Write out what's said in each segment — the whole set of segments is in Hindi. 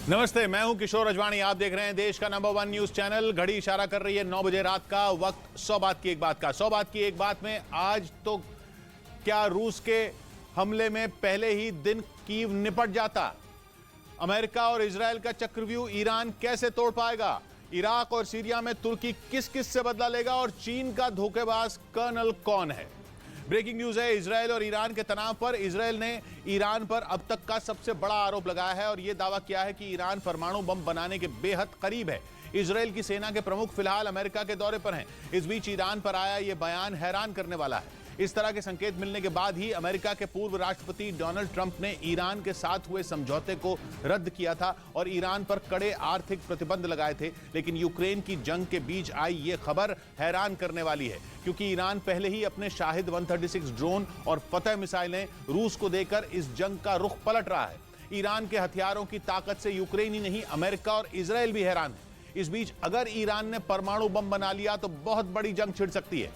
नमस्ते, मैं हूं किशोर अजवाणी। आप देख रहे हैं देश का नंबर 1 न्यूज चैनल। घड़ी इशारा कर रही है 9 बजे रात का। वक्त 100 बात की एक बात का। 100 बात की एक बात में आज तो क्या रूस के हमले में पहले ही दिन कीव निपट जाता। अमेरिका और इजरायल का चक्रव्यूह ईरान कैसे तोड़ पाएगा। इराक और सीरिया में तुर्की किस किस से बदला लेगा और चीन का धोखेबाज कर्नल कौन है। ब्रेकिंग न्यूज है इजरायल और ईरान के तनाव पर। इजरायल ने ईरान पर अब तक का सबसे बड़ा आरोप लगाया है और यह दावा किया है कि ईरान परमाणु बम बनाने के बेहद करीब है। इजरायल की सेना के प्रमुख फिलहाल अमेरिका के दौरे पर हैं। इस बीच ईरान पर आया यह बयान हैरान करने वाला है। इस तरह के संकेत मिलने के बाद ही अमेरिका के पूर्व राष्ट्रपति डोनाल्ड ट्रंप ने ईरान के साथ हुए समझौते को रद्द किया था और ईरान पर कड़े आर्थिक प्रतिबंध लगाए थे। लेकिन यूक्रेन की जंग के बीच आई यह खबर हैरान करने वाली है, क्योंकि ईरान पहले ही अपने शाहिद 136 ड्रोन और फतह मिसाइलें रूस को देकर इस जंग का रुख पलट रहा है। ईरान के हथियारों की ताकत से यूक्रेन ही नहीं, अमेरिका और इजरायल भी हैरान है। इस बीच अगर ईरान ने परमाणु बम बना लिया तो बहुत बड़ी जंग छिड़ सकती है,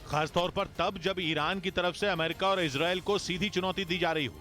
खासतौर पर तब जब ईरान की तरफ से अमेरिका और इजरायल को सीधी चुनौती दी जा रही हो।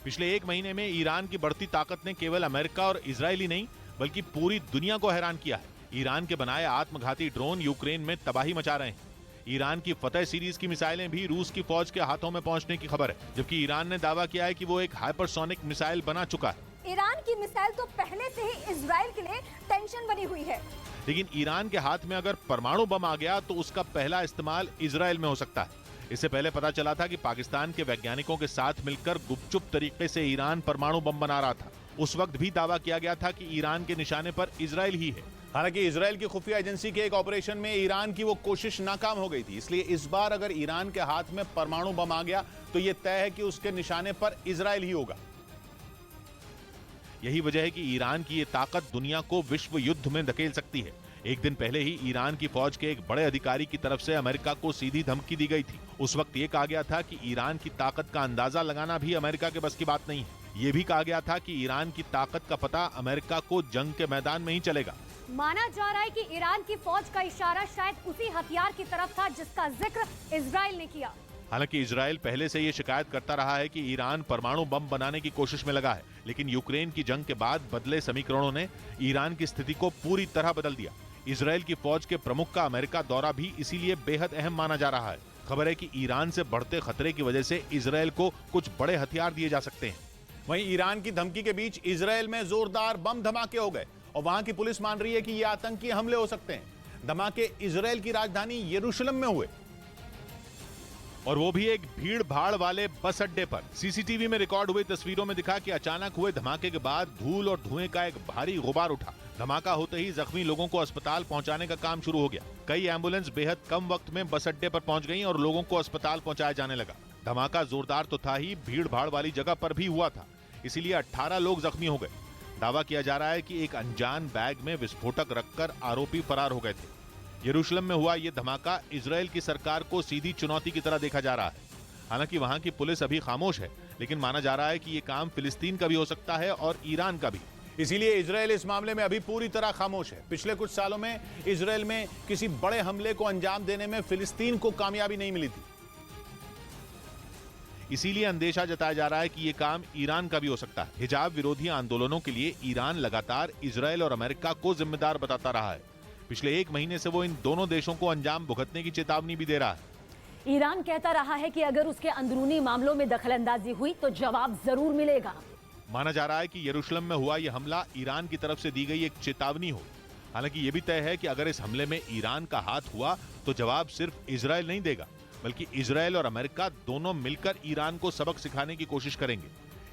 पिछले एक महीने में ईरान की बढ़ती ताकत ने केवल अमेरिका और इजरायल ही नहीं बल्कि पूरी दुनिया को हैरान किया है। ईरान के बनाए आत्मघाती ड्रोन यूक्रेन में तबाही मचा रहे हैं। ईरान की फतह सीरीज की मिसाइलें भी रूस की फौज के हाथों में पहुंचने की खबर है, जबकि ईरान ने दावा किया है कि वो एक हाइपरसोनिक मिसाइल बना चुका है। ईरान की मिसाइल तो पहले से ही इजरायल के लिए टेंशन बनी हुई है, लेकिन ईरान के हाथ में अगर परमाणु बम आ गया तो उसका पहला इस्तेमाल इजरायल में हो सकता है। इससे पहले पता चला था कि पाकिस्तान के वैज्ञानिकों के साथ मिलकर गुपचुप तरीके से ईरान परमाणु बम बना रहा था। उस वक्त भी दावा किया गया था कि ईरान के निशाने पर इजरायल ही है। हालांकि इजरायल की खुफिया एजेंसी के एक ऑपरेशन में ईरान की वो कोशिश नाकाम हो गई थी। इसलिए इस बार अगर ईरान के हाथ में परमाणु बम आ गया तो यह तय है कि उसके निशाने पर इजरायल ही होगा। यही वजह है कि ईरान की ये ताकत दुनिया को विश्व युद्ध में धकेल सकती है। एक दिन पहले ही ईरान की फौज के एक बड़े अधिकारी की तरफ से अमेरिका को सीधी धमकी दी गई थी। उस वक्त ये कहा गया था कि ईरान की ताकत का अंदाजा लगाना भी अमेरिका के बस की बात नहीं है। ये भी कहा गया था कि ईरान की ताकत का पता अमेरिका को जंग के मैदान में ही चलेगा। माना जा रहा है कि ईरान की फौज का इशारा शायद उसी हथियार की तरफ था जिसका जिक्र इजरायल ने किया। हालांकि इजरायल पहले से ये शिकायत करता रहा है कि ईरान परमाणु बम बनाने की कोशिश में लगा है, लेकिन यूक्रेन की जंग के बाद बदले समीकरणों ने ईरान की स्थिति को पूरी तरह बदल दिया। इजरायल की फौज के प्रमुख का अमेरिका दौरा भी इसीलिए बेहद अहम माना जा रहा है। खबर है कि ईरान से बढ़ते खतरे की वजह से इजरायल को कुछ बड़े हथियार दिए जा सकते हैं। वहीं ईरान की धमकी के बीच इजरायल में जोरदार बम धमाके हो गए और वहां की पुलिस मान रही है कि ये आतंकी हमले हो सकते हैं। धमाके इजरायल की राजधानी यरूशलेम में हुए और वो भी एक भीड़ भाड़ वाले बस अड्डे पर। सीसीटीवी में रिकॉर्ड हुई तस्वीरों में दिखा कि अचानक हुए धमाके के बाद धूल और धुएं का एक भारी गुबार उठा। धमाका होते ही जख्मी लोगों को अस्पताल पहुंचाने का काम शुरू हो गया। कई एम्बुलेंस बेहद कम वक्त में बस अड्डे पर पहुंच गईं और लोगों को अस्पताल पहुंचाया जाने लगा। धमाका जोरदार तो था ही, भीड़ भाड़ वाली जगह पर भी हुआ था, इसीलिए 18 लोग जख्मी हो गए। दावा किया जा रहा है कि एक अनजान बैग में विस्फोटक रखकर आरोपी फरार हो गए थे। यरूशलेम में हुआ यह धमाका इजरायल की सरकार को सीधी चुनौती की तरह देखा जा रहा है। हालांकि वहां की पुलिस अभी खामोश है, लेकिन माना जा रहा है कि यह काम फिलिस्तीन का भी हो सकता है और ईरान का भी। इसीलिए इजरायल इस मामले में अभी पूरी तरह खामोश है। पिछले कुछ सालों में इजरायल में किसी बड़े हमले को अंजाम देने में फिलिस्तीन को कामयाबी नहीं मिली थी। इसीलिए अंदेशा जताया जा रहा है कि यह काम ईरान का भी हो सकता है। हिजाब विरोधी आंदोलनों के लिए ईरान लगातार इजरायल और अमेरिका को जिम्मेदार बताता रहा है। पिछले एक महीने से वो इन दोनों देशों को अंजाम भुगतने की चेतावनी भी दे रहा है। ईरान कहता रहा है कि अगर उसके अंदरूनी मामलों में दखलंदाजी हुई तो जवाब जरूर मिलेगा। माना जा रहा है कि यरूशलेम में हुआ यह हमला ईरान की तरफ से दी गई एक चेतावनी हो। हालांकि यह भी तय है कि अगर इस हमले में ईरान का हाथ हुआ तो जवाब सिर्फ इजरायल नहीं देगा, बल्कि इजरायल और अमेरिका दोनों मिलकर ईरान को सबक सिखाने की कोशिश करेंगे।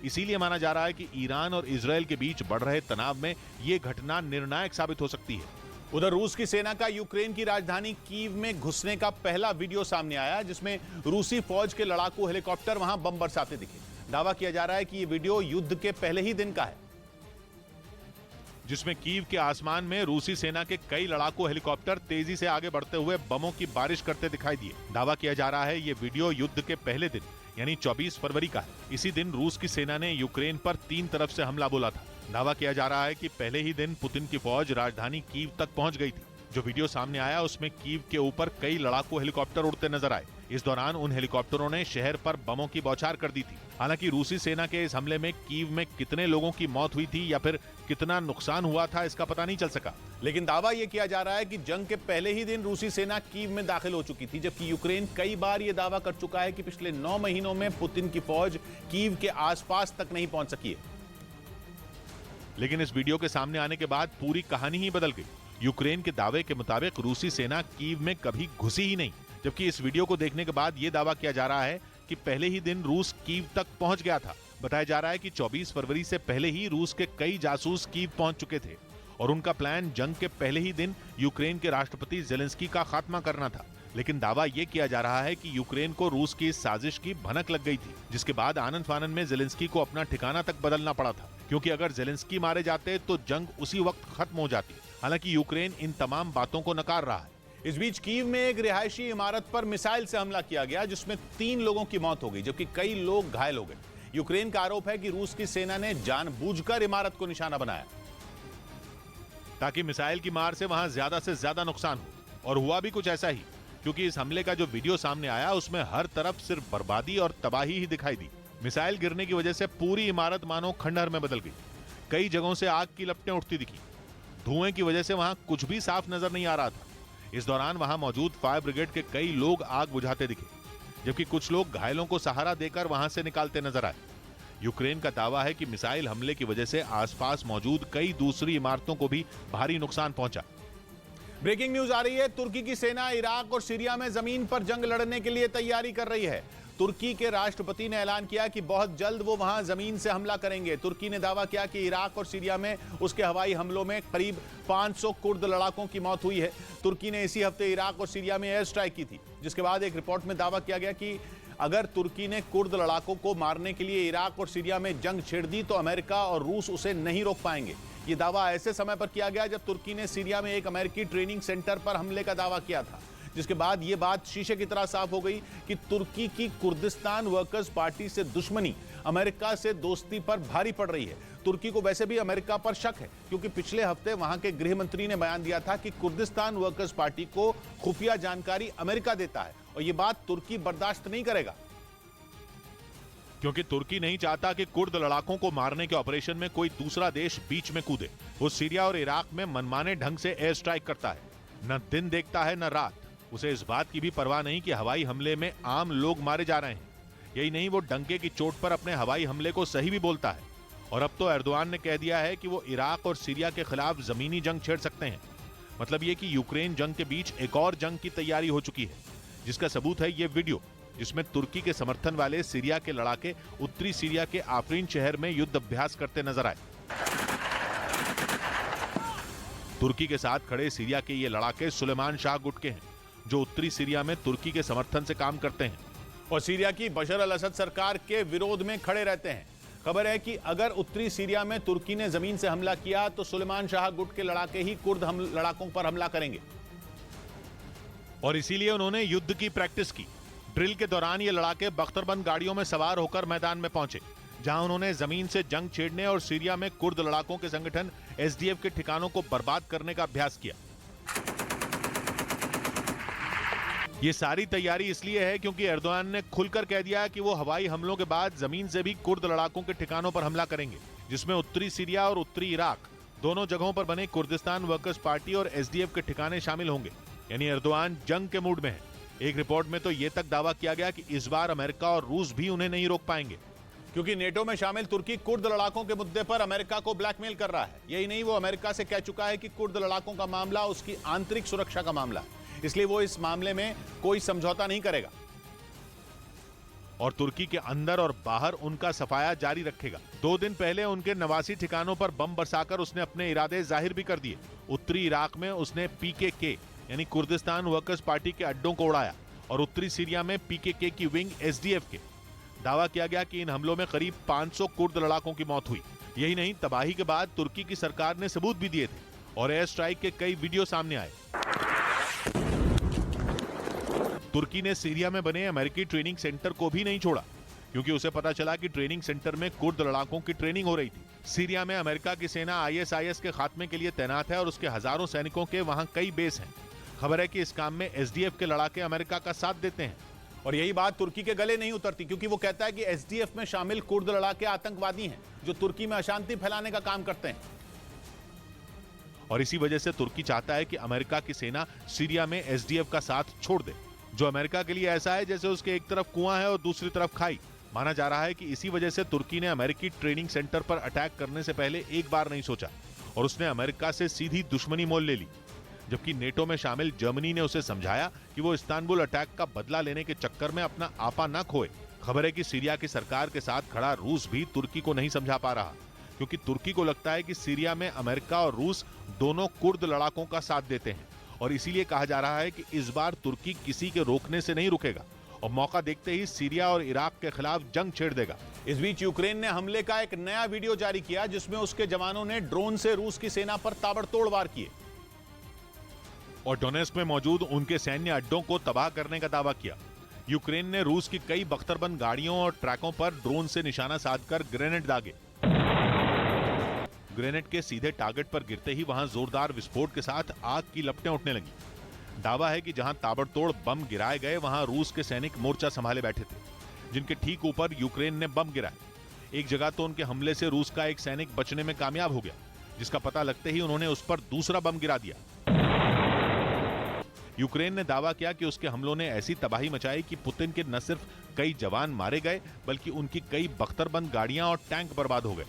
इसीलिए माना जा रहा है कि ईरान और इजरायल के बीच बढ़ रहे तनाव में यह घटना निर्णायक साबित हो सकती है। उधर रूस की सेना का यूक्रेन की राजधानी कीव में घुसने का पहला वीडियो सामने आया, जिसमें रूसी फौज के लड़ाकू हेलीकॉप्टर वहां बम बरसाते दिखे। दावा किया जा रहा है कि यह वीडियो युद्ध के पहले ही दिन का है, जिसमें कीव के आसमान में रूसी सेना के कई लड़ाकू हेलीकॉप्टर तेजी से आगे बढ़ते हुए बमों की बारिश करते दिखाई दिए। दावा किया जा रहा है ये वीडियो युद्ध के पहले दिन यानी 24 फरवरी का है। इसी दिन रूस की सेना ने यूक्रेन पर 3 तरफ से हमला बोला था। दावा किया जा रहा है कि पहले ही दिन पुतिन की फौज राजधानी कीव तक पहुंच गई थी। जो वीडियो सामने आया उसमें कीव के ऊपर कई लड़ाकू हेलीकॉप्टर उड़ते नजर आए। इस दौरान उन हेलीकॉप्टरों ने शहर पर बमों की बौछार कर दी थी। हालांकि रूसी सेना के इस हमले में कीव में कितने लोगों की मौत हुई थी या फिर कितना नुकसान हुआ था, इसका पता नहीं चल सका। लेकिन दावा यह किया जा रहा है कि जंग के पहले ही दिन रूसी सेना कीव में दाखिल हो चुकी थी, जबकि यूक्रेन कई बार यह दावा कर चुका है कि पिछले 9 महीनों में पुतिन की फौज कीव के आसपास तक नहीं पहुंच सकी है। लेकिन इस वीडियो के सामने आने के बाद पूरी कहानी ही बदल गई। यूक्रेन के दावे के मुताबिक रूसी सेना कीव में कभी घुसी ही नहीं, जबकि इस वीडियो को देखने के बाद यह दावा किया जा रहा है कि पहले ही दिन रूस कीव तक पहुंच गया था। बताया जा रहा है कि 24 फरवरी से पहले ही रूस के कई जासूस कीव पहुंच चुके थे और उनका प्लान जंग के पहले ही दिन यूक्रेन के राष्ट्रपति जेलेंस्की का खात्मा करना था। लेकिन दावा यह किया जा रहा है कि यूक्रेन को रूस की इस साजिश की भनक लग गई थी, जिसके बाद आनंद फानन में जेलेंस्की को अपना ठिकाना तक बदलना पड़ा था, क्योंकि अगर जेलेंस्की मारे जाते तो जंग उसी वक्त खत्म हो जाती। हालांकि यूक्रेन इन तमाम बातों को नकार रहा है। इस बीच कीव में एक रिहायशी इमारत पर मिसाइल से हमला किया गया, जिसमें 3 लोगों की मौत हो गई, जबकि कई लोग घायल हो गए। यूक्रेन का आरोप है कि रूस की सेना ने जानबूझकर इमारत को निशाना बनाया ताकि मिसाइल की मार से वहां ज्यादा से ज्यादा नुकसान हो। और हुआ भी कुछ ऐसा ही, क्योंकि इस हमले का जो वीडियो सामने आया उसमें हर तरफ सिर्फ बर्बादी और तबाही ही दिखाई दी। मिसाइल गिरने की वजह से पूरी इमारत मानो खंडहर में बदल गई। कई जगहों से आग की लपटें उठती दिखी। धुएं की वजह से वहां कुछ भी साफ नजर नहीं आ रहा था। इस दौरान वहां मौजूद फायर ब्रिगेड के कई लोग आग बुझाते दिखे, जबकि कुछ लोग घायलों को सहारा देकर वहां से निकालते नजर आए। यूक्रेन का दावा है कि मिसाइल हमले की वजह से आसपास मौजूद कई दूसरी इमारतों को भी भारी नुकसान पहुंचा। ब्रेकिंग न्यूज आ रही है। तुर्की की सेना इराक और सीरिया में जमीन पर जंग लड़ने के लिए तैयारी कर रही है। तुर्की के राष्ट्रपति ने ऐलान किया कि बहुत जल्द वो वहां जमीन से हमला करेंगे। तुर्की ने दावा किया कि इराक और सीरिया में उसके हवाई हमलों में करीब 500 कुर्द लड़ाकों की मौत हुई है। तुर्की ने इसी हफ्ते इराक और सीरिया में एयर स्ट्राइक की थी, जिसके बाद एक रिपोर्ट में दावा किया गया कि अगर तुर्की ने कुर्द लड़ाकों को मारने के लिए इराक और सीरिया में जंग छेड़ दी तो अमेरिका और रूस उसे नहीं रोक पाएंगे। यह दावा ऐसे समय पर किया गया जब तुर्की ने सीरिया में एक अमेरिकी ट्रेनिंग सेंटर पर हमले का दावा किया था, जिसके बाद यह बात शीशे की तरह साफ हो गई कि तुर्की की कुर्दिस्तान वर्कर्स पार्टी से दुश्मनी अमेरिका से दोस्ती पर भारी पड़ रही है। तुर्की को वैसे भी अमेरिका पर शक है, क्योंकि पिछले हफ्ते वहां के गृह मंत्री ने बयान दिया था कि कुर्दिस्तान वर्कर्स पार्टी को खुफिया जानकारी अमेरिका देता है और यह बात तुर्की बर्दाश्त नहीं करेगा, क्योंकि तुर्की नहीं चाहता कि कुर्द लड़ाकों को मारने के ऑपरेशन में कोई दूसरा देश बीच में कूदे। वो सीरिया और इराक में मनमाने ढंग से एयर स्ट्राइक करता है, न दिन देखता है न रात। उसे इस बात की भी परवाह नहीं कि हवाई हमले में आम लोग मारे जा रहे हैं। यही नहीं, वो डंके की चोट पर अपने हवाई हमले को सही भी बोलता है। और अब तो एर्दोआन ने कह दिया है कि वो इराक और सीरिया के खिलाफ जमीनी जंग छेड़ सकते हैं। मतलब ये कि यूक्रेन जंग के बीच एक और जंग की तैयारी हो चुकी है, जिसका सबूत है ये वीडियो, जिसमें तुर्की के समर्थन वाले सीरिया के लड़ाके उत्तरी सीरिया के आफरीन शहर में युद्ध अभ्यास करते नजर आए। तुर्की के साथ खड़े सीरिया के ये लड़ाके सुलेमान शाह गुट के हैं, जो उत्तरी सीरिया में तुर्की के समर्थन से काम करते हैं और सीरिया की बशर अल असद सरकार के विरोध में खड़े रहते हैं। खबर है कि अगर उत्तरी सीरिया में तुर्की ने जमीन से हमला किया तो सुलेमान शाह गुट के लड़ाके ही कुर्द लड़ाकों पर हमला करेंगे, और इसीलिए उन्होंने युद्ध की प्रैक्टिस की। ड्रिल के दौरान ये लड़ाके बख्तरबंद गाड़ियों में सवार होकर मैदान में पहुंचे, जहां उन्होंने जमीन से जंग छेड़ने और सीरिया में कुर्द लड़ाकों के संगठन एसडीएफ के ठिकानों को बर्बाद करने का अभ्यास किया। ये सारी तैयारी इसलिए है क्योंकि एर्दोआन ने खुलकर कह दिया कि वो हवाई हमलों के बाद जमीन से भी कुर्द लड़ाकों के ठिकानों पर हमला करेंगे, जिसमें उत्तरी सीरिया और उत्तरी इराक दोनों जगहों पर बने कुर्दिस्तान वर्कर्स पार्टी और एसडीएफ के ठिकाने शामिल होंगे। यानी एर्दोआन जंग के मूड में है। एक रिपोर्ट में तो यह तक दावा किया गया कि इस बार अमेरिका और रूस भी उन्हें नहीं रोक पाएंगे, क्योंकि नेटो में शामिल तुर्की कुर्द लड़ाकों के मुद्दे पर अमेरिका को ब्लैकमेल कर रहा है। यही नहीं, वो अमेरिका से कह चुका है कि कुर्द लड़ाकों का मामला उसकी आंतरिक सुरक्षा का मामला है, इसलिए वो इस मामले में कोई समझौता नहीं करेगा और तुर्की के अंदर और बाहर उनका सफाया जारी रखेगा। 2 दिन पहले उनके नवासी ठिकानों पर बम बरसाकर उसने अपने इरादे जाहिर भी कर दिए। उत्तरी इराक में उसने पीकेके यानी कुर्दिस्तान वर्कर्स पार्टी के अड्डों को उड़ाया और उत्तरी सीरिया में पीकेके की विंग एसडीएफ के। दावा किया गया कि इन हमलों में करीब 500 कुर्द लड़ाकों की मौत हुई। यही नहीं, तबाही के बाद तुर्की की सरकार ने सबूत भी दिए थे और एयर स्ट्राइक के कई वीडियो सामने आए। तुर्की ने सीरिया में बने अमेरिकी ट्रेनिंग सेंटर को भी नहीं छोड़ा, क्योंकि उसे पता चला कि ट्रेनिंग सेंटर में कुर्द लड़ाकों की ट्रेनिंग हो रही थी। सीरिया में अमेरिका की सेना आईएसआईएस के खात्मे के लिए तैनात है और उसके हजारों सैनिकों के वहां कई बेस हैं। खबर है कि इस काम में एसडीएफ के लड़ाके अमेरिका का साथ देते हैं और यही बात तुर्की के गले नहीं उतरती, क्योंकि वो कहता है कि एसडीएफ में शामिल कुर्द लड़ाके आतंकवादी हैं जो तुर्की में अशांति फैलाने का काम करते हैं। और इसी वजह से तुर्की चाहता है कि अमेरिका की सेना सीरिया में एसडीएफ का साथ छोड़ दे, जो अमेरिका के लिए ऐसा है जैसे उसके एक तरफ कुआं है और दूसरी तरफ खाई। माना जा रहा है कि इसी वजह से तुर्की ने अमेरिकी ट्रेनिंग सेंटर पर अटैक करने से पहले एक बार नहीं सोचा और उसने अमेरिका से सीधी दुश्मनी मोल ले ली, जबकि नेटो में शामिल जर्मनी ने उसे समझाया कि वो इस्तांबुल अटैक का बदला लेने के चक्कर में अपना आपा न खोए। खबर है कि सीरिया की सरकार के साथ खड़ा रूस भी तुर्की को नहीं समझा पा रहा, क्योंकि तुर्की को लगता है कि सीरिया में अमेरिका और रूस दोनों कुर्द लड़ाकों का साथ देते हैं और इसीलिए कहा जा रहा है कि इस बार तुर्की किसी के रोकने से नहीं रुकेगा और मौका देखते ही सीरिया और इराक के खिलाफ जंग छेड़ देगा। इस बीच यूक्रेन ने हमले का एक नया वीडियो जारी किया जिसमें उसके जवानों ने ड्रोन से रूस की सेना पर ताबड़तोड़ वार किए और डोनेस्क में मौजूद उनके सैन्य अड्डों को तबाह करने का दावा किया। यूक्रेन ने रूस की कई बख्तरबंद गाड़ियों और ट्रकों पर ड्रोन से निशाना साधकर ग्रेनेड दागे। ग्रेनेड के सीधे टारगेट पर गिरते ही वहां जोरदार विस्फोट के साथ आग की लपटें उठने लगी। दावा है कि जहां ताबड़तोड़ बम गिराए गए वहां रूस के सैनिक मोर्चा संभाले बैठे थे, जिनके ठीक ऊपर यूक्रेन ने बम गिराए। एक जगह तो उनके हमले से रूस का एक सैनिक बचने में कामयाब हो गया, जिसका पता लगते ही उन्होंने उस पर दूसरा बम गिरा दिया। यूक्रेन ने दावा किया कि उसके हमलों ने ऐसी तबाही मचाई कि पुतिन के न सिर्फ कई जवान मारे गए बल्कि उनकी कई बख्तरबंद गाड़ियां और टैंक बर्बाद हो गए।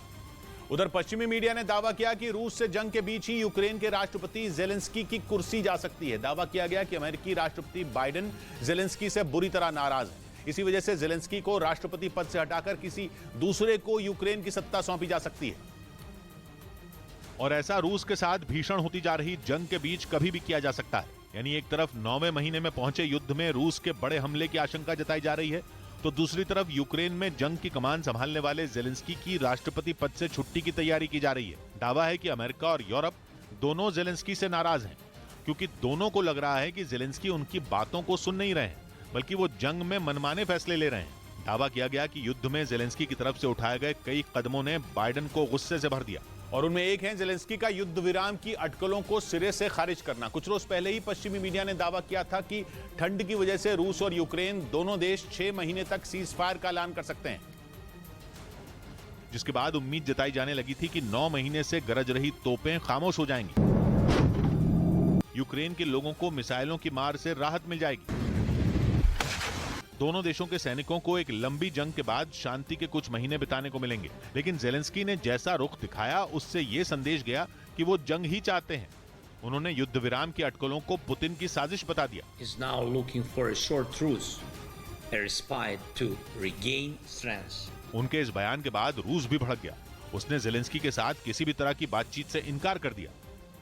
उधर पश्चिमी मीडिया ने दावा किया कि रूस से जंग के बीच ही यूक्रेन के राष्ट्रपति जेलेंस्की की कुर्सी जा सकती है। दावा किया गया कि अमेरिकी राष्ट्रपति बाइडेन जेलेंस्की से बुरी तरह नाराज हैं। इसी वजह से जेलेंस्की को राष्ट्रपति पद से हटाकर किसी दूसरे को यूक्रेन की सत्ता सौंपी जा सकती है। और ऐसा रूस के साथ भीषण होती जा रही जंग के बीच कभी भी किया जा सकता है। यानी एक तरफ 9वें महीने में पहुंचे युद्ध में रूस के बड़े हमले की आशंका जताई जा रही है, तो दूसरी तरफ यूक्रेन में जंग की कमान संभालने वाले जेलेंस्की की राष्ट्रपति पद से छुट्टी की तैयारी की जा रही है। दावा है कि अमेरिका और यूरोप दोनों जेलेंस्की से नाराज हैं, क्योंकि दोनों को लग रहा है कि जेलेंस्की उनकी बातों को सुन नहीं रहे हैं, बल्कि वो जंग में मनमाने फैसले ले रहे हैं। दावा किया गया कि युद्ध में जेलेंस्की की तरफ से उठाए गए कई कदमों ने बाइडेन को गुस्से से भर दिया और उनमें एक है जेलेंस्की का युद्ध विराम की अटकलों को सिरे से खारिज करना। कुछ रोज पहले ही पश्चिमी मीडिया ने दावा किया था कि ठंड की वजह से रूस और यूक्रेन दोनों देश 6 महीने तक सीज फायर का ऐलान कर सकते हैं, जिसके बाद उम्मीद जताई जाने लगी थी कि 9 महीने से गरज रही तोपें खामोश हो जाएंगी। यूक्रेन के लोगों को मिसाइलों की मार से राहत मिल जाएगी। दोनों देशों के सैनिकों को एक लंबी जंग के बाद शांति के कुछ महीने बिताने को मिलेंगे, लेकिन जेलेंस्की ने जैसा रुख दिखाया उससे ये संदेश गया कि वो जंग ही चाहते हैं। उन्होंने युद्ध विराम की अटकलों को पुतिन की साजिश बता दिया। is now looking for a short truce, a respite to regain strength. उनके इस बयान के बाद रूस भी भड़क गया। उसने जेलेंस्की के साथ किसी भी तरह की बातचीत से इनकार कर दिया।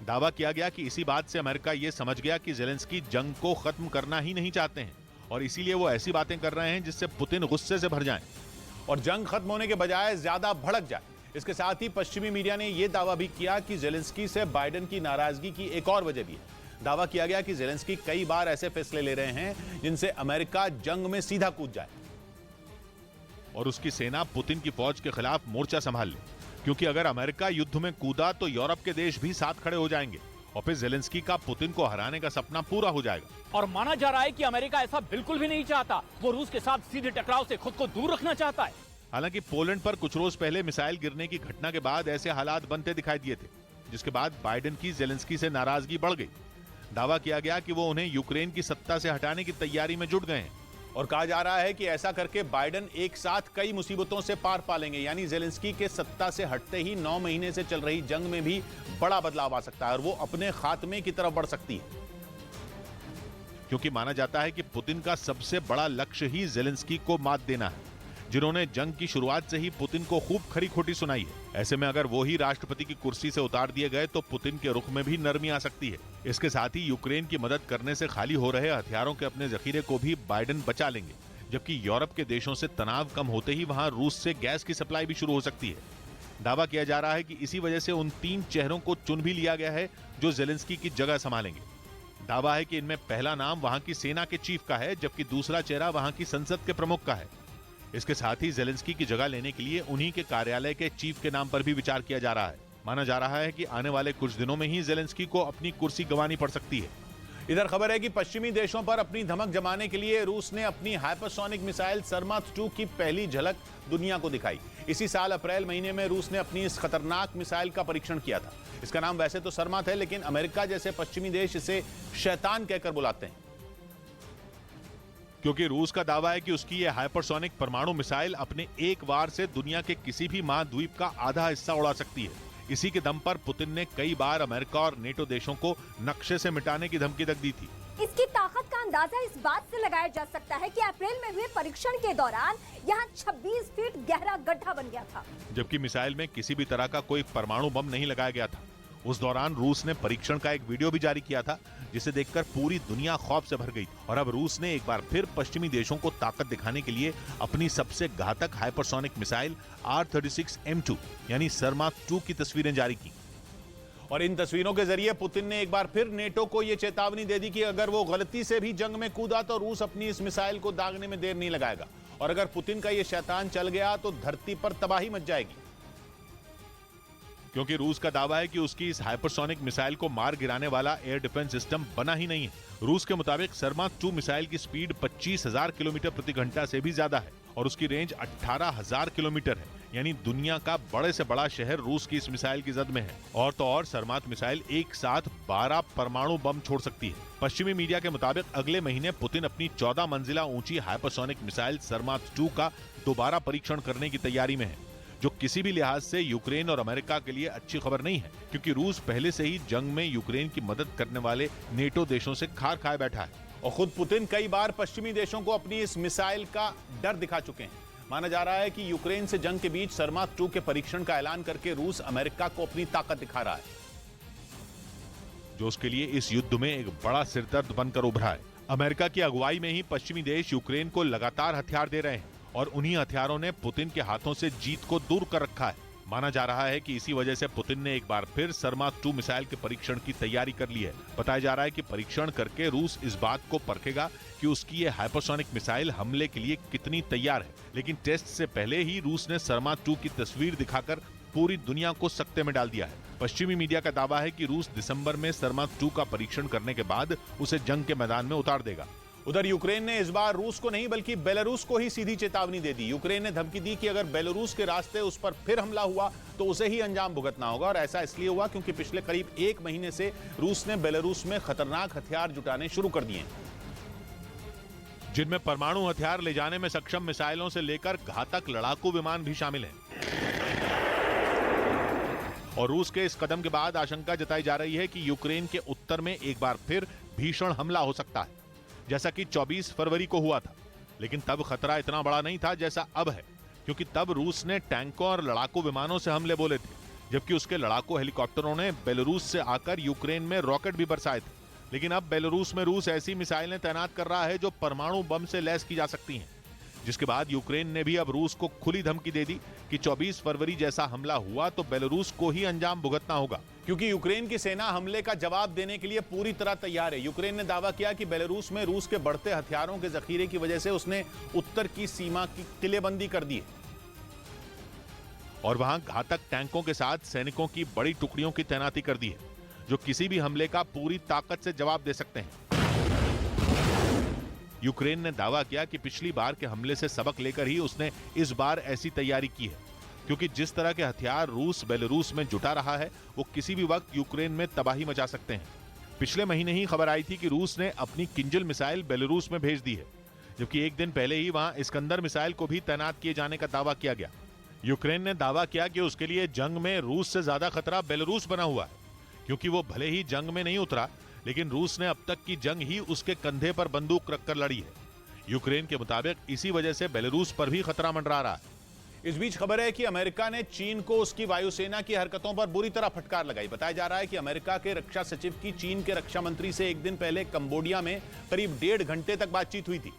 दावा किया गया कि इसी बात से अमेरिका ये समझ गया कि जेलेंस्की जंग को खत्म करना ही नहीं चाहते हैं और इसीलिए वो ऐसी बातें कर रहे हैं जिससे पुतिन गुस्से से भर जाएं और जंग खत्म होने के बजाय ज्यादा भड़क जाए। इसके साथ ही पश्चिमी मीडिया ने यह दावा भी किया कि जेलेंस्की से बाइडेन की नाराजगी की एक और वजह भी है। दावा किया गया कि जेलेंस्की कई बार ऐसे फैसले ले रहे हैं जिनसे अमेरिका जंग में सीधा कूद जाए और उसकी सेना पुतिन की फौज के खिलाफ मोर्चा संभाल ले, क्योंकि अगर अमेरिका युद्ध में कूदा तो यूरोप के देश भी साथ खड़े हो जाएंगे और फिर जेलेंस्की का पुतिन को हराने का सपना पूरा हो जाएगा। और माना जा रहा है कि अमेरिका ऐसा बिल्कुल भी नहीं चाहता। वो रूस के साथ सीधे टकराव से खुद को दूर रखना चाहता है। हालांकि पोलैंड पर कुछ रोज पहले मिसाइल गिरने की घटना के बाद ऐसे हालात बनते दिखाई दिए थे, जिसके बाद बाइडेन की जेलेंस्की से नाराजगी बढ़ गई। दावा किया गया कि वो उन्हें यूक्रेन की सत्ता से हटाने की तैयारी में जुट गए हैं और कहा जा रहा है कि ऐसा करके बाइडेन एक साथ कई मुसीबतों से पार पालेंगे। यानी जेलेंस्की के सत्ता से हटते ही 9 महीने से चल रही जंग में भी बड़ा बदलाव आ सकता है और वो अपने खात्मे की तरफ बढ़ सकती है, क्योंकि माना जाता है कि पुतिन का सबसे बड़ा लक्ष्य ही जेलेंस्की को मात देना है, जिन्होंने जंग की शुरुआत से ही पुतिन को खूब खरी खोटी सुनाई है। ऐसे में अगर वो ही राष्ट्रपति की कुर्सी से उतार दिए गए तो पुतिन के रुख में भी नरमी आ सकती है। इसके साथ ही यूक्रेन की मदद करने से खाली हो रहे हथियारों के अपने जखीरे को भी बाइडेन बचा लेंगे, जबकि यूरोप के देशों से तनाव कम होते ही वहां रूस से गैस की सप्लाई भी शुरू हो सकती है। दावा किया जा रहा है कि इसी वजह से उन 3 चेहरों को चुन भी लिया गया है जो जेलेंस्की की जगह संभालेंगे। दावा है कि इनमें पहला नाम वहां की सेना के चीफ का है, जबकि दूसरा चेहरा वहां की संसद के प्रमुख का है। इसके साथ ही जेलेंस्की की जगह लेने के लिए उन्हीं के कार्यालय के चीफ के नाम पर भी विचार किया जा रहा है। माना जा रहा है कि आने वाले कुछ दिनों में ही जेलेंस्की को अपनी कुर्सी गंवानी पड़ सकती है। इधर खबर है कि पश्चिमी देशों पर अपनी धमक जमाने के लिए रूस ने अपनी हाइपरसोनिक मिसाइल सरमात 2 की पहली झलक दुनिया को दिखाई। इसी साल अप्रैल महीने में रूस ने अपनी इस खतरनाक मिसाइल का परीक्षण किया था। इसका नाम वैसे तो सरमात है, लेकिन अमेरिका जैसे पश्चिमी देश इसे शैतान कहकर बुलाते हैं, क्योंकि रूस का दावा है कि उसकी यह हाइपरसोनिक परमाणु मिसाइल अपने एक वार से दुनिया के किसी भी महाद्वीप का आधा हिस्सा उड़ा सकती है। इसी के दम पर पुतिन ने कई बार अमेरिका और नेटो देशों को नक्शे से मिटाने की धमकी तक दी थी। इसकी ताकत का अंदाजा इस बात से लगाया जा सकता है कि अप्रैल में हुए परीक्षण के दौरान यहाँ 26 फीट गहरा गड्ढा बन गया था, जबकि मिसाइल में किसी भी तरह का कोई परमाणु बम नहीं लगाया गया था। उस दौरान रूस ने परीक्षण का एक वीडियो भी जारी किया था, जिसे देखकर पूरी दुनिया खौफ से भर गई। और अब रूस ने एक बार फिर पश्चिमी देशों को ताकत दिखाने के लिए अपनी सबसे घातक हाइपरसोनिक मिसाइल R-36 M2 यानी सरमात 2 की तस्वीरें जारी की। और इन तस्वीरों के जरिए पुतिन ने एक बार फिर नेटो को यह चेतावनी दे दी कि अगर वो गलती से भी जंग में कूदा तो रूस अपनी इस मिसाइल को दागने में देर नहीं लगाएगा, और अगर पुतिन का यह शैतान चल गया तो धरती पर तबाही मच जाएगी। क्योंकि रूस का दावा है कि उसकी इस हाइपरसोनिक मिसाइल को मार गिराने वाला एयर डिफेंस सिस्टम बना ही नहीं है। रूस के मुताबिक सरमात 2 मिसाइल की स्पीड 25,000 किलोमीटर प्रति घंटा से भी ज्यादा है और उसकी रेंज 18,000 किलोमीटर है, यानी दुनिया का बड़े से बड़ा शहर रूस की इस मिसाइल की जद में है। और तो और सरमात मिसाइल एक साथ 12 परमाणु बम छोड़ सकती है। पश्चिमी मीडिया के मुताबिक अगले महीने पुतिन अपनी 14 मंजिला ऊंची हाइपरसोनिक मिसाइल सरमात 2 का दोबारा परीक्षण करने की तैयारी में है, जो किसी भी लिहाज से यूक्रेन और अमेरिका के लिए अच्छी खबर नहीं है, क्योंकि रूस पहले से ही जंग में यूक्रेन की मदद करने वाले नेटो देशों से खार खाए बैठा है। और खुद पुतिन कई बार पश्चिमी देशों को अपनी इस मिसाइल का डर दिखा चुके हैं। माना जा रहा है कि यूक्रेन से जंग के बीच सरमात 2 के परीक्षण का ऐलान करके रूस अमेरिका को अपनी ताकत दिखा रहा है, जो उसके लिए इस युद्ध में एक बड़ा सिरदर्द बनकर उभरा है। अमेरिका की अगुवाई में ही पश्चिमी देश यूक्रेन को लगातार हथियार दे रहे हैं और उन्हीं हथियारों ने पुतिन के हाथों से जीत को दूर कर रखा है। माना जा रहा है कि इसी वजह से पुतिन ने एक बार फिर सरमात 2 मिसाइल के परीक्षण की तैयारी कर ली है। बताया जा रहा है कि परीक्षण करके रूस इस बात को परखेगा कि उसकी ये हाइपरसोनिक मिसाइल हमले के लिए कितनी तैयार है। लेकिन टेस्ट से पहले ही रूस ने सरमात 2 की तस्वीर दिखाकर पूरी दुनिया को सकते में डाल दिया है। पश्चिमी मीडिया का दावा है कि रूस दिसंबर में सरमात 2 का परीक्षण करने के बाद उसे जंग के मैदान में उतार देगा। उधर यूक्रेन ने इस बार रूस को नहीं बल्कि बेलारूस को ही सीधी चेतावनी दे दी। यूक्रेन ने धमकी दी कि अगर बेलारूस के रास्ते उस पर फिर हमला हुआ तो उसे ही अंजाम भुगतना होगा। और ऐसा इसलिए हुआ क्योंकि पिछले करीब 1 महीने से रूस ने बेलारूस में खतरनाक हथियार जुटाने शुरू कर दिए, जिनमें परमाणु हथियार ले जाने में सक्षम मिसाइलों से लेकर घातक लड़ाकू विमान भी शामिल हैं। और रूस के इस कदम के बाद आशंका जताई जा रही है कि यूक्रेन के उत्तर में एक बार फिर भीषण हमला हो सकता है, जैसा कि 24 फरवरी को हुआ था। लेकिन तब खतरा इतना बड़ा नहीं था जैसा अब है, क्योंकि तब रूस ने टैंकों और लड़ाकू विमानों से हमले बोले थे, जबकि उसके लड़ाकू हेलीकॉप्टरों ने बेलारूस से आकर यूक्रेन में रॉकेट भी बरसाए थे। लेकिन अब बेलारूस में रूस ऐसी मिसाइलें तैनात कर रहा है जो परमाणु बम से लैस की जा सकती हैं, जिसके बाद यूक्रेन ने भी अब रूस को खुली धमकी दे दी कि 24 फरवरी जैसा हमला हुआ तो बेलारूस को ही अंजाम भुगतना होगा। क्योंकि यूक्रेन की सेना हमले का जवाब देने के लिए पूरी तरह तैयार है। यूक्रेन ने दावा किया कि बेलारूस में रूस के बढ़ते हथियारों के जखीरे की वजह से उसने उत्तर की सीमा की किलेबंदी कर दी है और वहां घातक टैंकों के साथ सैनिकों की बड़ी टुकड़ियों की तैनाती कर दी है, जो किसी भी हमले का पूरी ताकत से जवाब दे सकते हैं। यूक्रेन ने दावा किया कि पिछली बार के हमले से सबक लेकर ही उसने इस बार ऐसी तैयारी की है, क्योंकि जिस तरह के हथियार रूस बेलारूस में जुटा रहा है वो किसी भी वक्त यूक्रेन में तबाही मचा सकते हैं। पिछले महीने ही खबर आई थी कि रूस ने अपनी किंजल मिसाइल बेलारूस में भेज दी है, जबकि एक दिन पहले ही वहां इस्कंदर मिसाइल को भी तैनात किए जाने का दावा किया गया। यूक्रेन ने दावा किया कि उसके लिए जंग में रूस से ज्यादा खतरा बेलारूस बना हुआ है, क्योंकि वो भले ही जंग में नहीं उतरा, लेकिन रूस ने अब तक की जंग ही उसके कंधे पर बंदूक रखकर लड़ी है। यूक्रेन के मुताबिक इसी वजह से बेलारूस पर भी खतरा मंडरा रहा है। इस बीच खबर है कि अमेरिका ने चीन को उसकी वायुसेना की हरकतों पर बुरी तरह फटकार लगाई। बताया जा रहा है कि अमेरिका के रक्षा सचिव की चीन के रक्षा मंत्री से एक दिन पहले कंबोडिया में करीब 1.5 घंटे तक बातचीत हुई थी,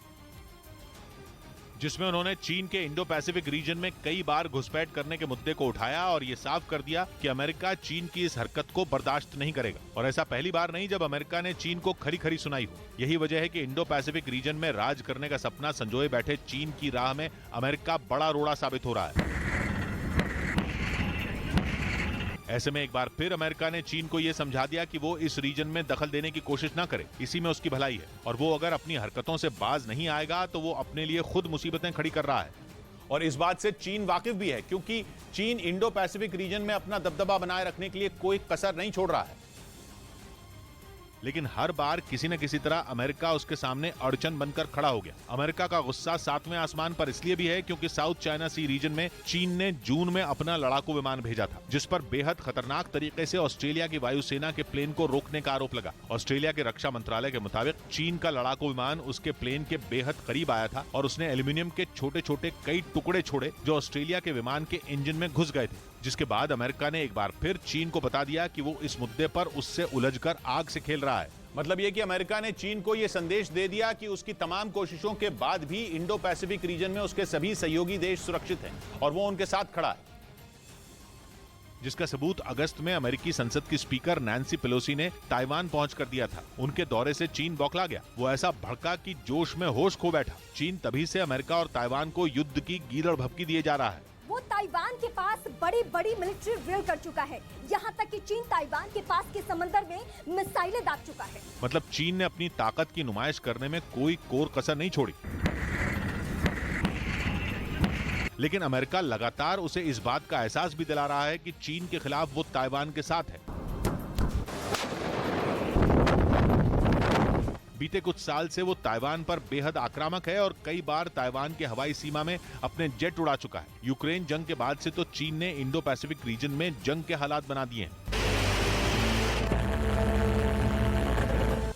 जिसमें उन्होंने चीन के इंडो पैसिफिक रीजन में कई बार घुसपैठ करने के मुद्दे को उठाया और ये साफ कर दिया कि अमेरिका चीन की इस हरकत को बर्दाश्त नहीं करेगा। और ऐसा पहली बार नहीं जब अमेरिका ने चीन को खरी खरी सुनाई हो। यही वजह है कि इंडो पैसिफिक रीजन में राज करने का सपना संजोए बैठे चीन की राह में अमेरिका बड़ा रोड़ा साबित हो रहा है। ऐसे में एक बार फिर अमेरिका ने चीन को यह समझा दिया कि वो इस रीजन में दखल देने की कोशिश न करे, इसी में उसकी भलाई है। और वो अगर अपनी हरकतों से बाज नहीं आएगा तो वो अपने लिए खुद मुसीबतें खड़ी कर रहा है। और इस बात से चीन वाकिफ भी है, क्योंकि चीन इंडो पैसिफिक रीजन में अपना दबदबा बनाए रखने के लिए कोई कसर नहीं छोड़ रहा है। लेकिन हर बार किसी न किसी तरह अमेरिका उसके सामने अड़चन बनकर खड़ा हो गया। अमेरिका का गुस्सा 7वें आसमान पर इसलिए भी है क्योंकि साउथ चाइना सी रीजन में चीन ने जून में अपना लड़ाकू विमान भेजा था, जिस पर बेहद खतरनाक तरीके से ऑस्ट्रेलिया की वायुसेना के प्लेन को रोकने का आरोप लगा। ऑस्ट्रेलिया के रक्षा मंत्रालय के मुताबिक चीन का लड़ाकू विमान उसके प्लेन के बेहद करीब आया था और उसने एल्यूमिनियम के छोटे छोटे कई टुकड़े छोड़े जो ऑस्ट्रेलिया के विमान के इंजन में घुस गए थे, जिसके बाद अमेरिका ने एक बार फिर चीन को बता दिया कि वो इस मुद्दे पर उससे उलझकर आग से खेल रहा है। मतलब यह कि अमेरिका ने चीन को यह संदेश दे दिया कि उसकी तमाम कोशिशों के बाद भी इंडो पैसिफिक रीजन में उसके सभी सहयोगी देश सुरक्षित हैं और वो उनके साथ खड़ा है। जिसका सबूत अगस्त में अमेरिकी संसद की स्पीकर नैन्सी पेलोसी ने ताइवान पहुंच कर दिया था। उनके दौरे से चीन बौखला गया। वो ऐसा भड़का कि जोश में होश खो बैठा। चीन तभी से अमेरिका और ताइवान को युद्ध की गीदड़ भभकी दिए जा रहा है। वो ताइवान के पास बड़ी बड़ी मिलिट्री ड्रिल कर चुका है, यहाँ तक कि चीन ताइवान के पास के समंदर में मिसाइलें दाग चुका है। मतलब चीन ने अपनी ताकत की नुमाइश करने में कोई कोर कसर नहीं छोड़ी। लेकिन अमेरिका लगातार उसे इस बात का एहसास भी दिला रहा है कि चीन के खिलाफ वो ताइवान के साथ है। बीते कुछ साल से वो ताइवान पर बेहद आक्रामक है और कई बार ताइवान के हवाई सीमा में अपने जेट उड़ा चुका है। यूक्रेन जंग के बाद से तो चीन ने इंडो पैसिफिक रीजन में जंग के हालात बना दिए हैं।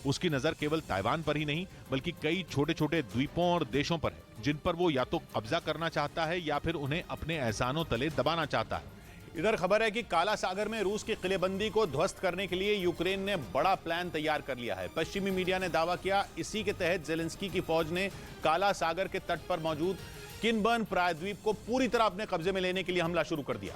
उसकी नजर केवल ताइवान पर ही नहीं बल्कि कई छोटे छोटे द्वीपों और देशों पर है, जिन पर वो या तो कब्जा करना चाहता है या फिर उन्हें अपने एहसानों तले दबाना चाहता है। इधर खबर है कि काला सागर में रूस की किलेबंदी को ध्वस्त करने के लिए यूक्रेन ने बड़ा प्लान तैयार कर लिया है। पश्चिमी मीडिया ने दावा किया, इसी के तहत जेलेंस्की की फौज ने काला सागर के तट पर मौजूद किनबर्न प्रायद्वीप को पूरी तरह अपने कब्जे में लेने के लिए हमला शुरू कर दिया।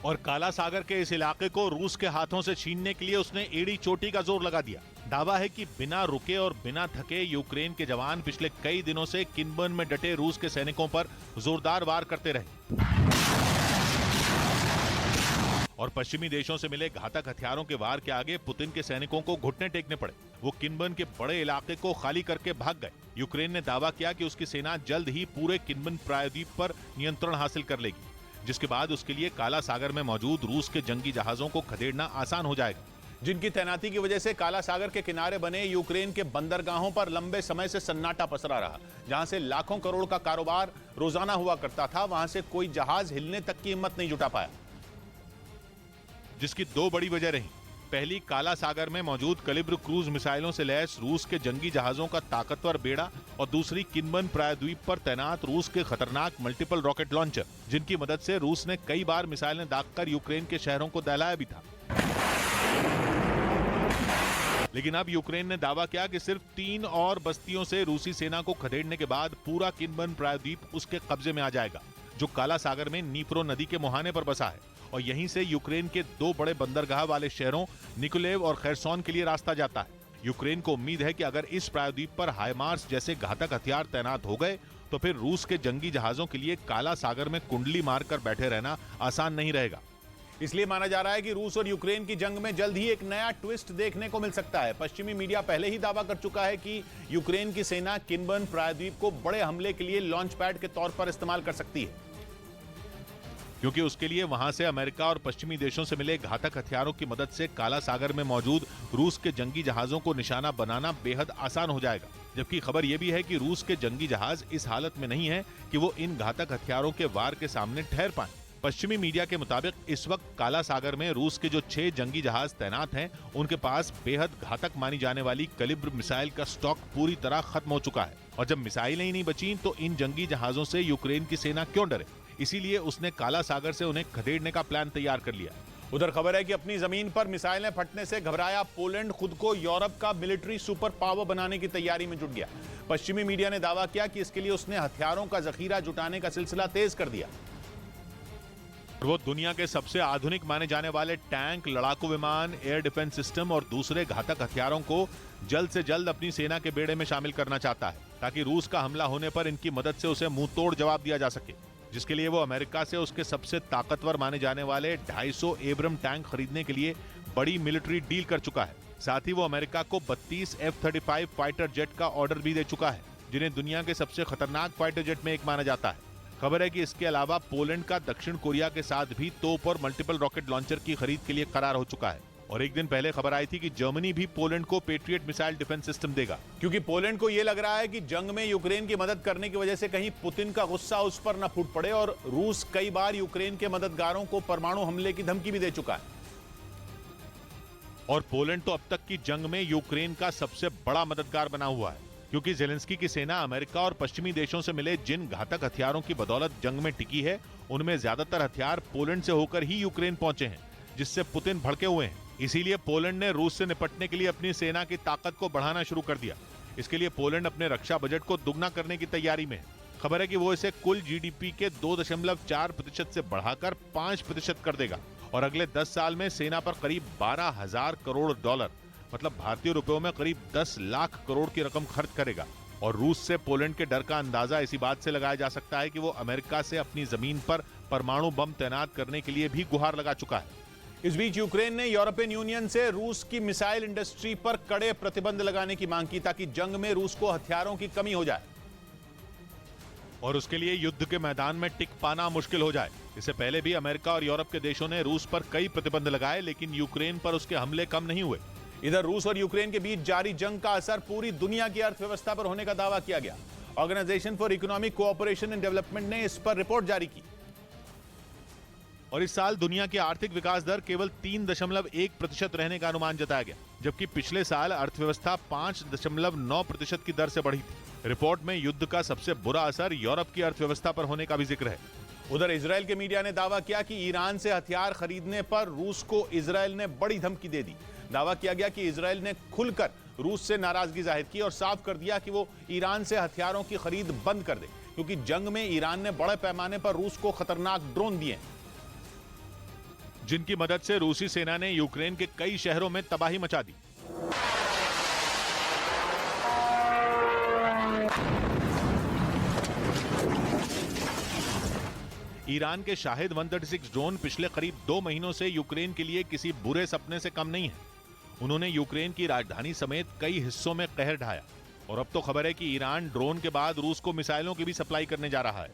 और काला सागर के इस इलाके को रूस के हाथों से छीनने के लिए उसने एड़ी चोटी का जोर लगा दिया। दावा है कि बिना रुके और बिना थके यूक्रेन के जवान पिछले कई दिनों से किनबर्न में डटे रूस के सैनिकों पर जोरदार वार करते रहे और पश्चिमी देशों से मिले घातक हथियारों के वार के आगे पुतिन के सैनिकों को घुटने टेकने पड़े। वो किनबर्न के बड़े इलाके को खाली करके भाग गए। यूक्रेन ने दावा किया कि उसकी सेना जल्द ही पूरे किनबर्न प्रायद्वीप पर नियंत्रण हासिल कर लेगी, जिसके बाद उसके लिए काला सागर में मौजूद रूस के जंगी जहाजों को खदेड़ना आसान हो जाएगा, जिनकी तैनाती की वजह से काला सागर के किनारे बने यूक्रेन के बंदरगाहों पर लंबे समय से सन्नाटा पसरा रहा। जहां से लाखों करोड़ का कारोबार रोजाना हुआ करता था, वहां से कोई जहाज हिलने तक की हिम्मत नहीं जुटा पाया, जिसकी दो बड़ी वजह रही। पहली, काला सागर में मौजूद कलिब्र क्रूज मिसाइलों से लैस रूस के जंगी जहाजों का ताकतवर बेड़ा और दूसरी किनबर्न प्रायद्वीप पर तैनात रूस के खतरनाक मल्टीपल रॉकेट लॉन्चर, जिनकी मदद से रूस ने कई बार मिसाइलें दागकर यूक्रेन के शहरों को दहलाया भी था। लेकिन अब यूक्रेन ने दावा किया कि सिर्फ 3 और बस्तियों से रूसी सेना को खदेड़ने के बाद पूरा किनबर्न प्रायद्वीप उसके कब्जे में आ जाएगा, जो काला सागर में नीप्रो नदी के मुहाने पर बसा है और यहीं से यूक्रेन के 2 बड़े बंदरगाह वाले शहरों निकोलेव और खैरसोन के लिए रास्ता जाता है। यूक्रेन को उम्मीद है कि अगर इस प्रायद्वीप पर हाइमार्स जैसे घातक हथियार तैनात हो गए तो फिर रूस के जंगी जहाजों के लिए काला सागर में कुंडली मारकर बैठे रहना आसान नहीं रहेगा। इसलिए माना जा रहा है कि रूस और यूक्रेन की जंग में जल्द ही एक नया ट्विस्ट देखने को मिल सकता है। पश्चिमी मीडिया पहले ही दावा कर चुका है कि यूक्रेन की सेना किनबर्न प्रायद्वीप को बड़े हमले के लिए लॉन्च पैड के तौर पर इस्तेमाल कर सकती है, क्योंकि उसके लिए वहां से अमेरिका और पश्चिमी देशों से मिले घातक हथियारों की मदद से काला सागर में मौजूद रूस के जंगी जहाजों को निशाना बनाना बेहद आसान हो जाएगा। जबकि खबर यह भी है कि रूस के जंगी जहाज इस हालत में नहीं है कि वो इन घातक हथियारों के वार के सामने ठहर पाएं। पश्चिमी मीडिया के मुताबिक इस वक्त काला सागर में रूस के जो 6 जंगी जहाज तैनात हैं, उनके पास बेहद घातक मानी जाने वाली कलिब्र मिसाइल का स्टॉक पूरी तरह खत्म हो चुका है और जब मिसाइलें ही नहीं बची तो इन जंगी जहाजों से यूक्रेन की सेना क्यों डरे। इसीलिए उसने काला सागर से उन्हें खदेड़ने का प्लान तैयार कर लिया। उधर खबर है कि अपनी जमीन पर मिसाइलें फटने से घबराया पोलैंड खुद को यूरोप का मिलिट्री सुपर पावर बनाने की तैयारी में जुट गया। पश्चिमी मीडिया ने दावा किया कि इसके लिए उसने हथियारों का जखीरा जुटाने का सिलसिला तेज कर दिया। वो दुनिया के सबसे आधुनिक माने जाने वाले टैंक, लड़ाकू विमान, एयर डिफेंस सिस्टम और दूसरे घातक हथियारों को जल्द से जल्द अपनी सेना के बेड़े में शामिल करना चाहता है, ताकि रूस का हमला होने पर इनकी मदद से उसे मुंह तोड़ जवाब दिया जा सके। जिसके लिए वो अमेरिका से उसके सबसे ताकतवर माने जाने वाले 250 एब्रम टैंक खरीदने के लिए बड़ी मिलिट्री डील कर चुका है। साथ ही वो अमेरिका को 32 F-35 फाइटर जेट का ऑर्डर भी दे चुका है, जिन्हें दुनिया के सबसे खतरनाक फाइटर जेट में एक माना जाता है। खबर है कि इसके अलावा पोलैंड का दक्षिण कोरिया के साथ भी तोप और मल्टीपल रॉकेट लॉन्चर की खरीद के लिए करार हो चुका है। और एक दिन पहले खबर आई थी कि जर्मनी भी पोलैंड को पेट्रियट मिसाइल डिफेंस सिस्टम देगा, क्योंकि पोलैंड को यह लग रहा है कि जंग में यूक्रेन की मदद करने की वजह से कहीं पुतिन का गुस्सा उस पर न फूट पड़े। और रूस कई बार यूक्रेन के मददगारों को परमाणु हमले की धमकी भी दे चुका है। और पोलैंड तो अब तक की जंग में यूक्रेन का सबसे बड़ा मददगार बना हुआ है, क्योंकि जेलेंस्की की सेना अमेरिका और पश्चिमी देशों से मिले जिन घातक हथियारों की बदौलत जंग में टिकी है, उनमें ज्यादातर हथियार पोलैंड से होकर ही यूक्रेन पहुंचे हैं, जिससे पुतिन भड़के हुए हैं। इसीलिए पोलैंड ने रूस से निपटने के लिए अपनी सेना की ताकत को बढ़ाना शुरू कर दिया। इसके लिए पोलैंड अपने रक्षा बजट को दुगना करने की तैयारी में है। खबर है कि वो इसे कुल जीडीपी के 2.4% से बढ़ाकर 5% कर देगा और अगले 10 साल में सेना पर करीब 12,000 करोड़ डॉलर, मतलब भारतीय रुपयों में करीब 10 लाख करोड़ की रकम खर्च करेगा। और रूस से पोलैंड के डर का अंदाजा इसी बात से लगाया जा सकता है कि वो अमेरिका से अपनी जमीन पर परमाणु बम तैनात करने के लिए भी गुहार लगा चुका है। इस बीच यूक्रेन ने यूरोपियन यूनियन से रूस की मिसाइल इंडस्ट्री पर कड़े प्रतिबंध लगाने की मांग की, ताकि जंग में रूस को हथियारों की कमी हो जाए और उसके लिए युद्ध के मैदान में टिक पाना मुश्किल हो जाए। इससे पहले भी अमेरिका और यूरोप के देशों ने रूस पर कई प्रतिबंध लगाए, लेकिन यूक्रेन पर उसके हमले कम नहीं हुए। इधर रूस और यूक्रेन के बीच जारी जंग का असर पूरी दुनिया की अर्थव्यवस्था पर होने का दावा किया गया। Organisation for economic cooperation and development ने इस पर रिपोर्ट जारी की। और इस साल दुनिया की आर्थिक विकास दर केवल 3.1% रहने का अनुमान जताया गया, जबकि पिछले साल अर्थव्यवस्था 5.9% की दर से बढ़ी थी। रिपोर्ट में युद्ध का सबसे बुरा असर यूरोप की अर्थव्यवस्था पर होने का भी जिक्र है। उधर इजराइल के मीडिया ने दावा किया कि ईरान से हथियार खरीदने पर रूस को इजराइल ने बड़ी धमकी दे दी। दावा किया गया कि इजराइल ने खुलकर रूस से नाराजगी जाहिर की और साफ कर दिया कि वो ईरान से हथियारों की खरीद बंद कर दे, क्योंकि जंग में ईरान ने बड़े पैमाने पर रूस को खतरनाक ड्रोन दिए, जिनकी मदद से रूसी सेना ने यूक्रेन के कई शहरों में तबाही मचा दी। ईरान के शाहिद 136 ड्रोन पिछले करीब 2 महीनों से यूक्रेन के लिए किसी बुरे सपने से कम नहीं है। उन्होंने यूक्रेन की राजधानी समेत कई हिस्सों में कहर ढाया और अब तो खबर है कि ईरान ड्रोन के बाद रूस को मिसाइलों की भी सप्लाई करने जा रहा है।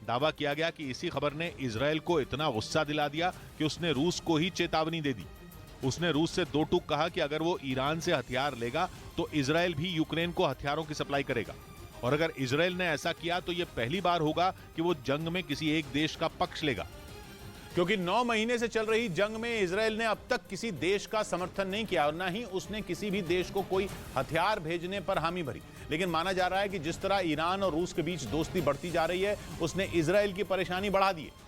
दावा किया गया कि इसी खबर ने इजराइल को इतना गुस्सा दिला दिया कि उसने रूस को ही चेतावनी दे दी। उसने रूस से दो टूक कहा कि अगर वो ईरान से हथियार लेगा तो इजराइल भी यूक्रेन को हथियारों की सप्लाई करेगा, और अगर इजराइल ने ऐसा किया तो यह पहली बार होगा कि वो जंग में किसी एक देश का पक्ष लेगा, क्योंकि 9 महीने से चल रही जंग में इजराइल ने अब तक किसी देश का समर्थन नहीं किया और न ही उसने किसी भी देश को कोई हथियार भेजने पर हामी भरी। लेकिन माना जा रहा है कि जिस तरह ईरान और रूस के बीच दोस्ती बढ़ती जा रही है, उसने इजराइल की परेशानी बढ़ा दी है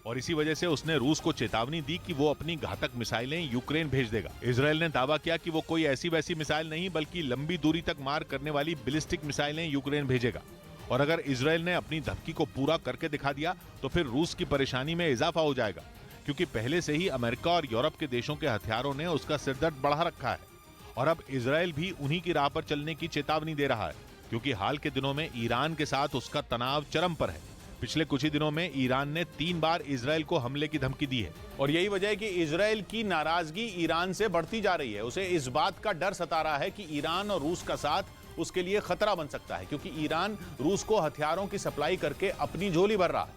और इसी वजह से उसने रूस को चेतावनी दी कि वो अपनी घातक मिसाइलें यूक्रेन भेज देगा। इजराइल ने दावा किया कि वो कोई ऐसी वैसी मिसाइल नहीं बल्कि लंबी दूरी तक मार करने वाली बैलिस्टिक मिसाइलें यूक्रेन भेजेगा, और अगर इजराइल ने अपनी धमकी को पूरा करके दिखा दिया तो फिर रूस की परेशानी में इजाफा हो जाएगा, क्योंकि पहले से ही अमेरिका और यूरोप के देशों के हथियारों ने उसका सिरदर्द बढ़ा रखा है। और अब इजराइल भी उन्हीं की राह पर चलने की चेतावनी दे रहा है, क्योंकि हाल के दिनों में ईरान के साथ उसका तनाव चरम पर है। पिछले कुछ ही दिनों में ईरान ने 3 बार इजराइल को हमले की धमकी दी है और यही वजह है कि इजराइल की नाराजगी ईरान से बढ़ती जा रही है। उसे इस बात का डर सता रहा है कि ईरान और रूस का साथ उसके लिए खतरा बन सकता है, क्योंकि ईरान रूस को हथियारों की सप्लाई करके अपनी झोली भर रहा है।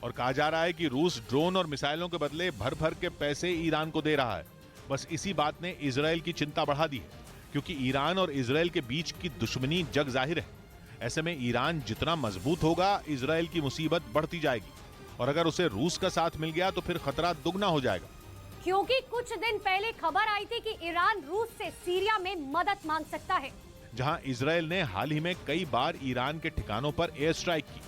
और कहा जा रहा है कि रूस ड्रोन और मिसाइलों के बदले भर भर के पैसे ईरान को दे रहा है। बस इसी बात ने इजराइल की चिंता बढ़ा दी है, क्योंकि ईरान और इजराइल के बीच की दुश्मनी जग जाहिर है। ऐसे में ईरान जितना मजबूत होगा, इजराइल की मुसीबत बढ़ती जाएगी, और अगर उसे रूस का साथ मिल गया तो फिर खतरा दुगना हो जाएगा। क्योंकि कुछ दिन पहले खबर आई थी कि ईरान रूस से सीरिया में मदद मांग सकता है, जहां इजराइल ने हाल ही में कई बार ईरान के ठिकानों पर एयर स्ट्राइक की,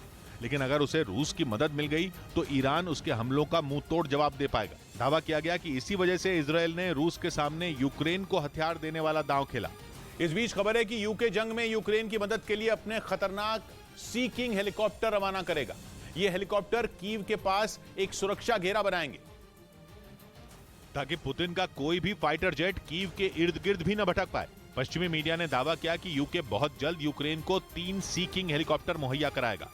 लेकिन अगर उसे रूस की मदद मिल गई तो ईरान उसके हमलों का मुंह तोड़ जवाब दे पाएगा। दावा किया गया कि इसी वजह से इजराइल ने रूस के सामने यूक्रेन को हथियार देने वाला दांव खेला। इस बीच खबर है कि यूके जंग में यूक्रेन की मदद के लिए अपने खतरनाक सी किंग हेलीकॉप्टर रवाना करेगा। यह हेलीकॉप्टर कीव के पास एक सुरक्षा घेरा बनाएंगे, ताकि पुतिन का कोई भी फाइटर जेट कीव के इर्द गिर्द भी न भटक पाए। पश्चिमी मीडिया ने दावा किया कि यूके बहुत जल्द यूक्रेन को 3 सी किंग हेलीकॉप्टर मुहैया कराएगा।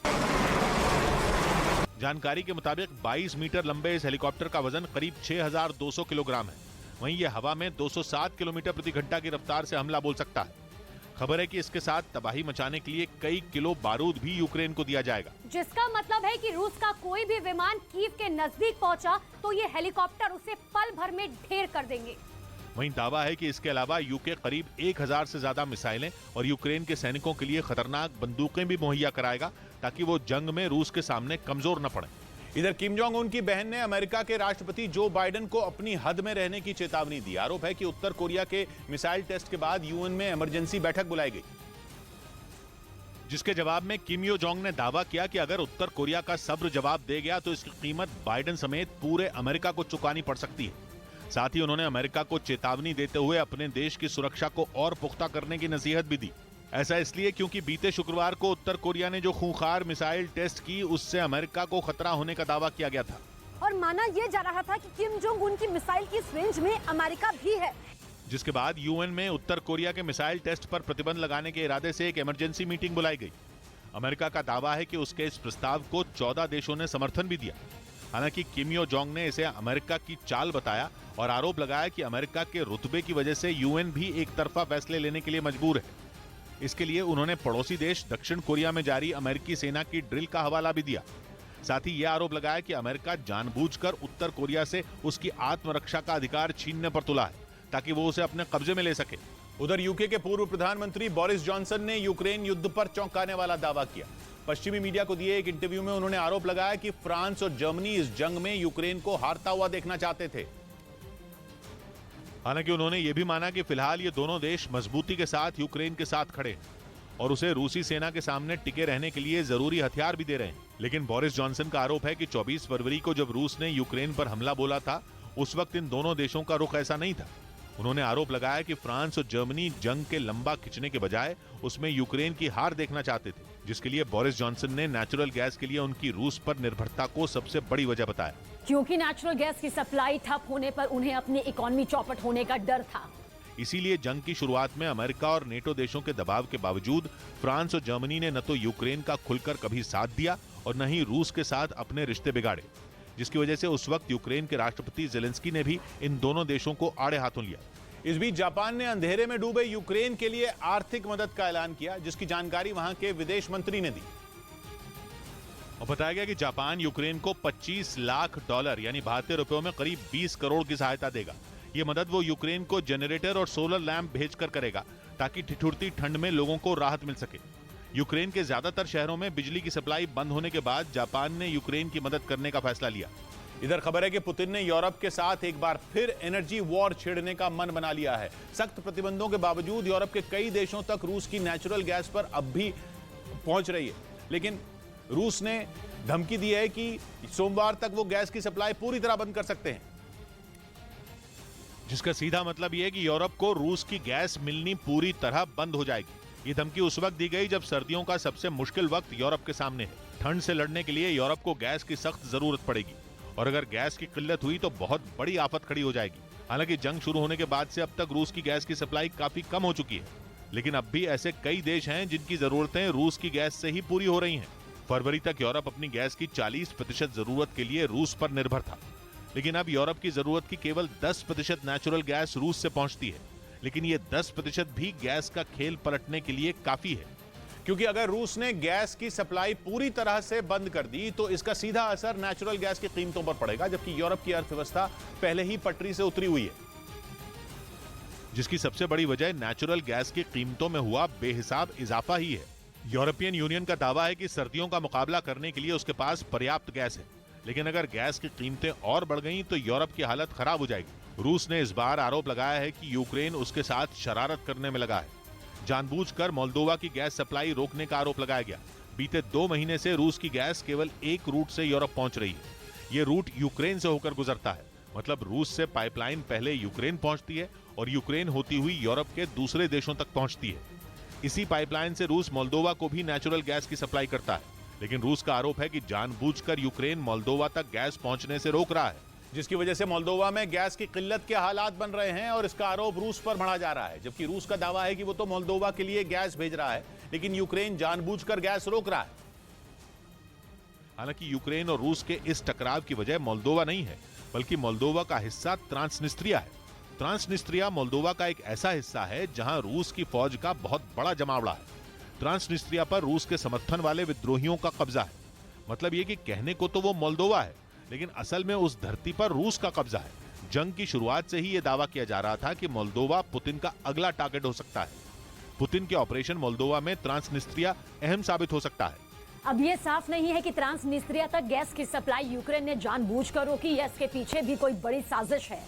जानकारी के मुताबिक 22 मीटर लंबे इस हेलीकॉप्टर का वजन करीब 6200 किलोग्राम है। वहीं यह हवा में 207 किलोमीटर प्रति घंटा की रफ्तार से हमला बोल सकता है। खबर है कि इसके साथ तबाही मचाने के लिए कई किलो बारूद भी यूक्रेन को दिया जाएगा, जिसका मतलब है कि रूस का कोई भी विमान कीव के नजदीक पहुंचा तो ये हेलीकॉप्टर उसे पल भर में ढेर कर देंगे। वहीं दावा है कि इसके अलावा यूके करीब 1000 से ज्यादा मिसाइलें और यूक्रेन के सैनिकों के लिए खतरनाक बंदूकें भी मुहैया कराएगा ताकि वो जंग में रूस के सामने कमजोर न पड़े। इधर किम जोंग उन की बहन ने अमेरिका के राष्ट्रपति जो बाइडेन को अपनी हद में रहने की चेतावनी दी। आरोप है कि उत्तर कोरिया के मिसाइल टेस्ट के बाद यूएन में इमरजेंसी बैठक बुलाई गई, जिसके जवाब में किम यो जोंग ने दावा किया कि अगर उत्तर कोरिया का सब्र जवाब दे गया तो इसकी कीमत बाइडेन समेत पूरे अमेरिका को चुकानी पड़ सकती है। साथ ही उन्होंने अमेरिका को चेतावनी देते हुए अपने देश की सुरक्षा को और पुख्ता करने की नसीहत भी दी। ऐसा इसलिए क्योंकि बीते शुक्रवार को उत्तर कोरिया ने जो खूंखार मिसाइल टेस्ट की उससे अमेरिका को खतरा होने का दावा किया गया था और माना यह जा रहा था कि किम जोंग उन की मिसाइल की इस रेंज में अमेरिका भी है, जिसके बाद यूएन में उत्तर कोरिया के मिसाइल टेस्ट पर प्रतिबंध लगाने के इरादे से एक इमरजेंसी मीटिंग बुलाई गई। अमेरिका का दावा है कि उसके इस प्रस्ताव को 14 देशों ने समर्थन भी दिया। हालांकि किम यो जोंग ने इसे अमेरिका की चाल बताया और आरोप लगाया कि अमेरिका के रुतबे की वजह से यूएन भी एक तरफा फैसले लेने के लिए मजबूर है। इसके लिए उन्होंने पड़ोसी देश दक्षिण कोरिया में जारी अमेरिकी सेना की ड्रिल का हवाला भी दिया। साथ ही यह आरोप लगाया कि अमेरिका जानबूझकर उत्तर कोरिया से उसकी आत्मरक्षा का अधिकार छीनने पर तुला है ताकि वो उसे अपने कब्जे में ले सके। उधर यूके के पूर्व प्रधानमंत्री बोरिस जॉनसन ने यूक्रेन युद्ध पर चौंकाने वाला दावा किया। पश्चिमी मीडिया को दिए एक इंटरव्यू में उन्होंने आरोप लगाया कि फ्रांस और जर्मनी इस जंग में यूक्रेन को हारता हुआ देखना चाहते थे। हालांकि उन्होंने ये भी माना कि फिलहाल ये दोनों देश मजबूती के साथ यूक्रेन के साथ खड़े हैं और उसे रूसी सेना के सामने टिके रहने के लिए जरूरी हथियार भी दे रहे हैं। लेकिन बोरिस जॉनसन का आरोप है कि 24 फरवरी को जब रूस ने यूक्रेन पर हमला बोला था उस वक्त इन दोनों देशों का रुख ऐसा नहीं था। उन्होंने आरोप लगाया कि फ्रांस और जर्मनी जंग के लंबा खिंचने के बजाय उसमें यूक्रेन की हार देखना चाहते थे, जिसके लिए बोरिस जॉनसन ने नेचुरल गैस के लिए उनकी रूस पर निर्भरता को सबसे बड़ी वजह बताया। क्योंकि नेचुरल गैस की सप्लाई ठप होने पर उन्हें अपनी इकोनॉमी चौपट होने का डर था। इसीलिए जंग की शुरुआत में अमेरिका और नेटो देशों के दबाव के बावजूद फ्रांस और जर्मनी ने न तो यूक्रेन का खुलकर कभी साथ दिया और न ही रूस के साथ अपने रिश्ते बिगाड़े, जिसकी वजह से उस वक्त यूक्रेन के राष्ट्रपति जेलेंस्की ने भी इन दोनों देशों को आड़े हाथों लिया। इस बीच जापान ने अंधेरे में डूबे यूक्रेन के लिए आर्थिक मदद का ऐलान किया, जिसकी जानकारी वहां के विदेश मंत्री ने दी। और बताया गया कि जापान यूक्रेन को $25 लाख यानी भारतीय रुपयों में करीब 20 करोड़ की सहायता देगा। ये मदद वो यूक्रेन को जनरेटर और सोलर लैंप भेजकर करेगा ताकि ठिठुरती ठंड में लोगों को राहत मिल सके। यूक्रेन के ज्यादातर शहरों में बिजली की सप्लाई बंद होने के बाद जापान ने यूक्रेन की मदद करने का फैसला लिया। इधर खबर है कि पुतिन ने यूरोप के साथ एक बार फिर एनर्जी वॉर छेड़ने का मन बना लिया है। सख्त प्रतिबंधों के बावजूद यूरोप के कई देशों तक रूस की नेचुरल गैस पर अब भी पहुंच रही है, लेकिन रूस ने धमकी दी है कि सोमवार तक वो गैस की सप्लाई पूरी तरह बंद कर सकते हैं, जिसका सीधा मतलब यह है कि यूरोप को रूस की गैस मिलनी पूरी तरह बंद हो जाएगी। ये धमकी उस वक्त दी गई जब सर्दियों का सबसे मुश्किल वक्त यूरोप के सामने है। ठंड से लड़ने के लिए यूरोप को गैस की सख्त जरूरत पड़ेगी और अगर गैस की किल्लत हुई तो बहुत बड़ी आफत खड़ी हो जाएगी। हालांकि जंग शुरू होने के बाद से अब तक रूस की गैस की सप्लाई काफी कम हो चुकी है, लेकिन अब भी ऐसे कई देश हैं जिनकी जरूरतें रूस की गैस से ही पूरी हो रही हैं। फरवरी तक यूरोप अपनी गैस की 40% जरूरत के लिए रूस पर निर्भर था, लेकिन अब यूरोप की जरूरत की केवल 10% नेचुरल गैस रूस से पहुंचती है। लेकिन ये 10% भी गैस का खेल पलटने के लिए काफी है, क्योंकि अगर रूस ने गैस की सप्लाई पूरी तरह से बंद कर दी तो इसका सीधा असर नेचुरल गैस की कीमतों पर पड़ेगा, जबकि यूरोप की अर्थव्यवस्था पहले ही पटरी से उतरी हुई है, जिसकी सबसे बड़ी वजह नेचुरल गैस की कीमतों में हुआ बेहिसाब इजाफा ही है। यूरोपियन यूनियन का दावा है कि सर्दियों का मुकाबला करने के लिए उसके पास पर्याप्त गैस है, लेकिन अगर गैस की कीमतें और बढ़ गईं तो यूरोप की हालत खराब हो जाएगी। रूस ने इस बार आरोप लगाया है कि यूक्रेन उसके साथ शरारत करने में लगा है। जानबूझकर मोल्दोवा की गैस सप्लाई रोकने का आरोप लगाया गया। बीते 2 महीने से रूस की गैस केवल एक रूट से यूरोप पहुंच रही है। ये रूट यूक्रेन से होकर गुजरता है, मतलब रूस से पाइपलाइन पहले यूक्रेन पहुंचती है और यूक्रेन होती हुई यूरोप के दूसरे देशों तक पहुंचती है। इसी पाइपलाइन से रूस मोल्दोवा को भी नेचुरल गैस की सप्लाई करता है, लेकिन रूस का आरोप है कि जानबूझकर यूक्रेन मोल्दोवा तक गैस पहुंचने से रोक रहा है, जिसकी वजह से मोल्दोवा में गैस की किल्लत के हालात बन रहे हैं और इसका आरोप रूस पर बढ़ा जा रहा है, जबकि रूस का दावा है कि वो तो मोल्दोवा के लिए गैस भेज रहा है, लेकिन यूक्रेन जानबूझकर गैस रोक रहा है। हालांकि यूक्रेन और रूस के इस टकराव की वजह मोल्दोवा नहीं है, बल्कि मोल्दोवा का हिस्सा ट्रांसनिस्ट्रिया है। ट्रांसनिस्ट्रिया मोल्दोवा का एक ऐसा हिस्सा है जहां रूस की फौज का बहुत बड़ा जमावड़ा है। ट्रांसनिस्ट्रिया पर रूस के समर्थन वाले विद्रोहियों का कब्जा है। मतलब ये कि कहने को तो वो मोल्दोवा है, लेकिन असल में उस धरती पर रूस का कब्जा है। जंग की शुरुआत से ही यह दावा किया जा रहा था कि मोल्दोवा पुतिन का अगला टारगेट हो सकता है। पुतिन के ऑपरेशन मोल्दोवा में ट्रांसनिस्ट्रिया अहम साबित हो सकता है। अब ये साफ नहीं है कि ट्रांसनिस्ट्रिया तक गैस की सप्लाई यूक्रेन ने जानबूझकर रोकी या इसके पीछे भी कोई बड़ी साजिश है।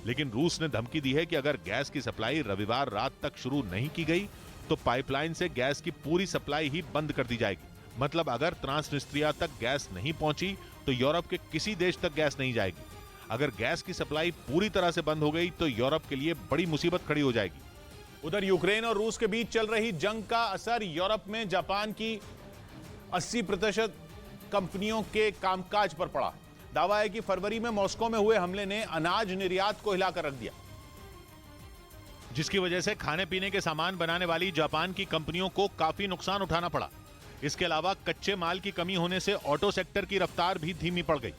लेकिन रूस ने धमकी दी है कि अगर गैस की सप्लाई रविवार रात तक शुरू नहीं की गई तो पाइपलाइन से गैस की पूरी सप्लाई ही बंद कर दी जाएगी। मतलब अगर ट्रांसनिस्ट्रिया तक गैस नहीं पहुंची तो यूरोप के किसी देश तक गैस नहीं जाएगी। अगर गैस की सप्लाई पूरी तरह से बंद हो गई तो यूरोप के लिए बड़ी मुसीबत खड़ी हो जाएगी। उधर यूक्रेन और रूस के बीच चल रही जंग का असर यूरोप में जापान की 80% कंपनियों के कामकाज पर पड़ा। दावा है कि फरवरी में मॉस्को में हुए हमले ने अनाज निर्यात को हिलाकर रख दिया, जिसकी वजह से खाने पीने के सामान बनाने वाली जापान की कंपनियों को काफी नुकसान उठाना पड़ा। इसके अलावा कच्चे माल की कमी होने से ऑटो सेक्टर की रफ्तार भी धीमी पड़ गई।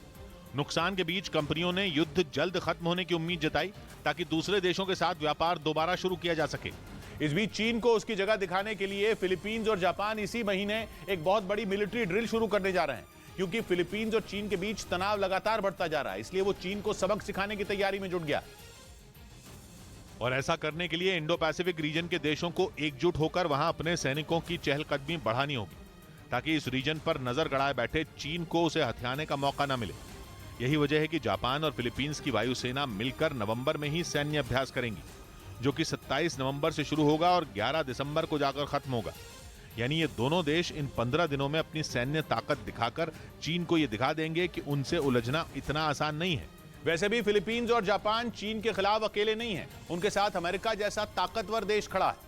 नुकसान के बीच कंपनियों ने युद्ध जल्द खत्म होने की उम्मीद जताई ताकि दूसरे देशों के साथ व्यापार दोबारा शुरू किया जा सके। इस बीच चीन को उसकी जगह दिखाने के लिए फिलीपींस और जापान इसी महीने एक बहुत बड़ी मिलिट्री ड्रिल शुरू करने जा रहे हैं, क्योंकि फिलीपींस और चीन के बीच तनाव लगातार बढ़ता जा रहा है। इसलिए वो चीन को सबक सिखाने की तैयारी में जुट गया। और ऐसा करने के लिए इंडो पैसिफिक रीजन के देशों को एकजुट होकर वहां अपने सैनिकों की चहलकदमी बढ़ानी होगी, ताकि इस रीजन पर नजर गड़ाए बैठे चीन को उसे हथियाने का मौका न मिले। यही वजह है कि जापान और फिलीपींस की वायुसेना मिलकर नवंबर में ही सैन्य अभ्यास करेंगी, जो कि 27 नवंबर से शुरू होगा और 11 दिसंबर को जाकर खत्म होगा। यानी ये दोनों देश इन 15 दिनों में अपनी सैन्य ताकत दिखाकर चीन को ये दिखा देंगे कि उनसे उलझना इतना आसान नहीं है। वैसे भी फिलीपींस और जापान चीन के खिलाफ अकेले नहीं हैं, उनके साथ अमेरिका जैसा ताकतवर देश खड़ा है,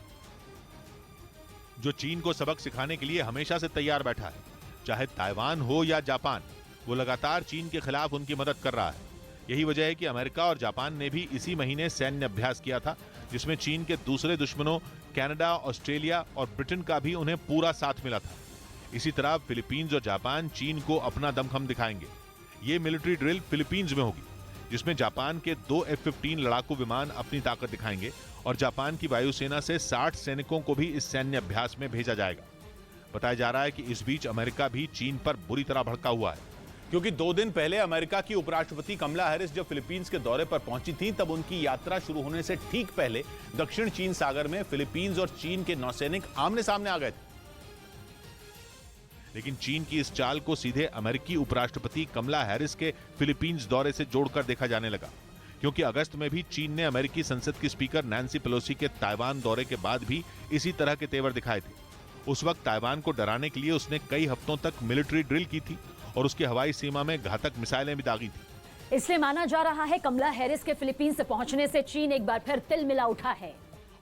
जो चीन को सबक सिखाने के लिए हमेशा से तैयार बैठा है। चाहे ताइवान हो या जापान, वो लगातार चीन के खिलाफ उनकी मदद कर रहा है। यही वजह है कि अमेरिका और जापान ने भी इसी महीने सैन्य अभ्यास किया था, जिसमें चीन के दूसरे दुश्मनों कनाडा, ऑस्ट्रेलिया और ब्रिटेन का भी उन्हें पूरा साथ मिला था। इसी तरह फिलीपींस और जापान चीन को अपना दमखम दिखाएंगे। ये मिलिट्री ड्रिल फिलीपींस में होगी, जिसमें जापान के 2 F-15 लड़ाकू विमान अपनी ताकत दिखाएंगे और जापान की वायुसेना से 60 सैनिकों को भी इस सैन्य अभ्यास में भेजा जाएगा। बताया जा रहा है कि इस बीच अमेरिका भी चीन पर बुरी तरह भड़का हुआ है, क्योंकि 2 दिन पहले अमेरिका की उपराष्ट्रपति कमला हैरिस जब फिलीपींस के दौरे पर पहुंची थी, तब उनकी यात्रा शुरू होने से ठीक पहले दक्षिण चीन सागर में फिलीपींस और चीन के नौसैनिक आमने सामने आ गए थे। लेकिन चीन की इस चाल को सीधे अमेरिकी उपराष्ट्रपति कमला हैरिस के फिलीपींस दौरे से जोड़कर देखा जाने लगा, क्योंकि अगस्त में भी चीन ने अमेरिकी संसद की स्पीकर नैन्सी पेलोसी के ताइवान दौरे के बाद भी इसी तरह के तेवर दिखाए थे। उस वक्त ताइवान को डराने के लिए उसने कई हफ्तों तक मिलिट्री ड्रिल की थी और उसकी हवाई सीमा में घातक मिसाइलें भी दागी थी। इसलिए माना जा रहा है कमला हैरिस के फिलीपींस पहुंचने से चीन एक बार फिर तिलमिला उठा है।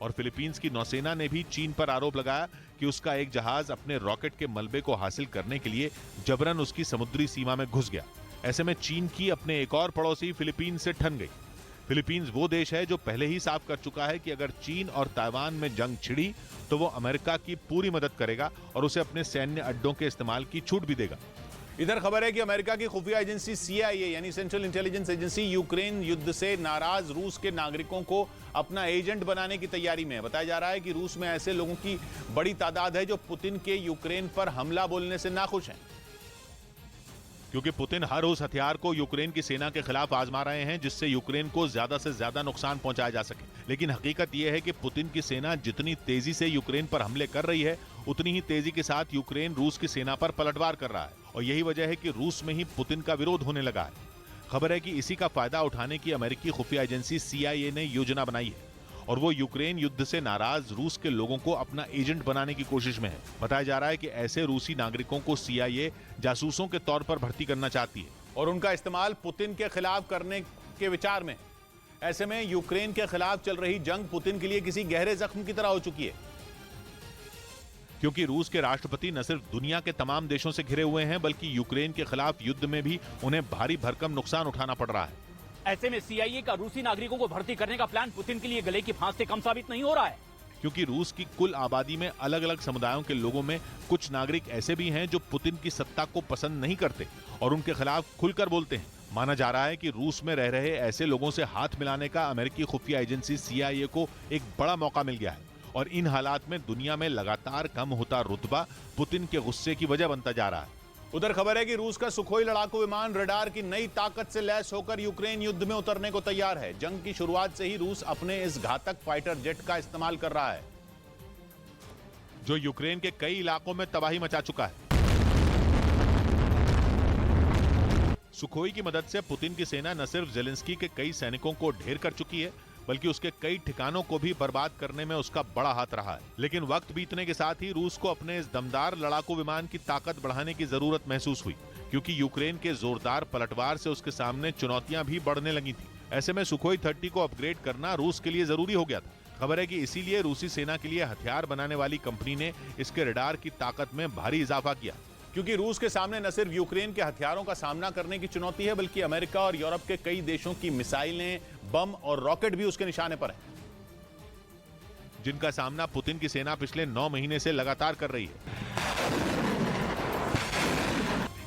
और फिलीपींस की नौसेना ने भी चीन पर आरोप लगाया कि उसका एक जहाज अपने रॉकेट के मलबे को हासिल करने के लिए जबरन उसकी समुद्री सीमा में घुस गया। ऐसे में चीन की अपने एक और पड़ोसी फिलीपींस से ठन गई। फिलीपींस वो देश है जो पहले ही साफ कर चुका है कि अगर चीन और ताइवान में जंग छिड़ी तो वो अमेरिका की पूरी मदद करेगा और उसे अपने सैन्य अड्डों के इस्तेमाल की छूट भी देगा। इधर खबर है कि अमेरिका की खुफिया एजेंसी CIA यानी सेंट्रल इंटेलिजेंस एजेंसी यूक्रेन युद्ध से नाराज रूस के नागरिकों को अपना एजेंट बनाने की तैयारी में है। बताया जा रहा है कि रूस में ऐसे लोगों की बड़ी तादाद है जो पुतिन के यूक्रेन पर हमला बोलने से नाखुश हैं, क्योंकि पुतिन हर उस हथियार को यूक्रेन की सेना के खिलाफ आजमा रहे हैं जिससे यूक्रेन को ज्यादा से ज्यादा नुकसान पहुंचाया जा सके। लेकिन हकीकत यह है कि पुतिन की सेना जितनी तेजी से यूक्रेन पर हमले कर रही है, उतनी ही तेजी के साथ यूक्रेन रूस की सेना पर पलटवार कर रहा है और यही वजह है कि रूस में ही पुतिन का विरोध होने लगा है। खबर है कि इसी का फायदा उठाने की अमेरिकी खुफिया एजेंसी CIA ने योजना बनाई है और वो यूक्रेन युद्ध से नाराज रूस के लोगों को अपना एजेंट बनाने की कोशिश में है। बताया जा रहा है कि ऐसे रूसी नागरिकों को CIA जासूसों के तौर पर भर्ती करना चाहती है और उनका इस्तेमाल पुतिन के खिलाफ करने के विचार में। ऐसे में यूक्रेन के खिलाफ चल रही जंग पुतिन के लिए किसी गहरे जख्म की तरह हो चुकी है, क्योंकि रूस के राष्ट्रपति न सिर्फ दुनिया के तमाम देशों से घिरे हुए हैं, बल्कि यूक्रेन के खिलाफ युद्ध में भी उन्हें भारी भरकम नुकसान उठाना पड़ रहा है। ऐसे में CIA का रूसी नागरिकों को भर्ती करने का प्लान पुतिन के लिए गले की फांस से कम साबित नहीं हो रहा है, क्योंकि रूस की कुल आबादी में अलग अलग समुदायों के लोगों में कुछ नागरिक ऐसे भी हैं जो पुतिन की सत्ता को पसंद नहीं करते और उनके खिलाफ खुलकर बोलते हैं। माना जा रहा है कि रूस में रह रहे ऐसे लोगों से हाथ मिलाने का अमेरिकी खुफिया एजेंसी CIA को एक बड़ा मौका मिल गया है और इन हालात में दुनिया में लगातार कम होता रुतबा पुतिन के गुस्से की वजह बनता जा रहा है। उधर खबर है कि रूस का सुखोई लड़ाकू विमान रडार की नई ताकत से लैस होकर यूक्रेन युद्ध में उतरने को तैयार है। जंग की शुरुआत से ही रूस अपने इस घातक फाइटर जेट का इस्तेमाल कर रहा है, जो यूक्रेन के कई इलाकों में तबाही मचा चुका है। सुखोई की मदद से पुतिन की सेना न सिर्फ जेलेंस्की के कई सैनिकों को ढेर कर चुकी है, बल्कि उसके कई ठिकानों को भी बर्बाद करने में उसका बड़ा हाथ रहा है। लेकिन वक्त बीतने के साथ ही रूस को अपने इस दमदार लड़ाकू विमान की ताकत बढ़ाने की जरूरत महसूस हुई, क्योंकि यूक्रेन के जोरदार पलटवार से उसके सामने चुनौतियां भी बढ़ने लगी थी। ऐसे में सुखोई 30 को अपग्रेड करना रूस के लिए जरूरी हो गया था। खबर है कि इसीलिए रूसी सेना के लिए हथियार बनाने वाली कंपनी ने इसके रडार की ताकत में भारी इजाफा किया, क्योंकि रूस के सामने न सिर्फ यूक्रेन के हथियारों का सामना करने की चुनौती है, बल्कि अमेरिका और यूरोप के कई देशों की मिसाइलें, बम और रॉकेट भी उसके निशाने पर है, जिनका सामना पुतिन की सेना पिछले 9 महीने से लगातार कर रही है।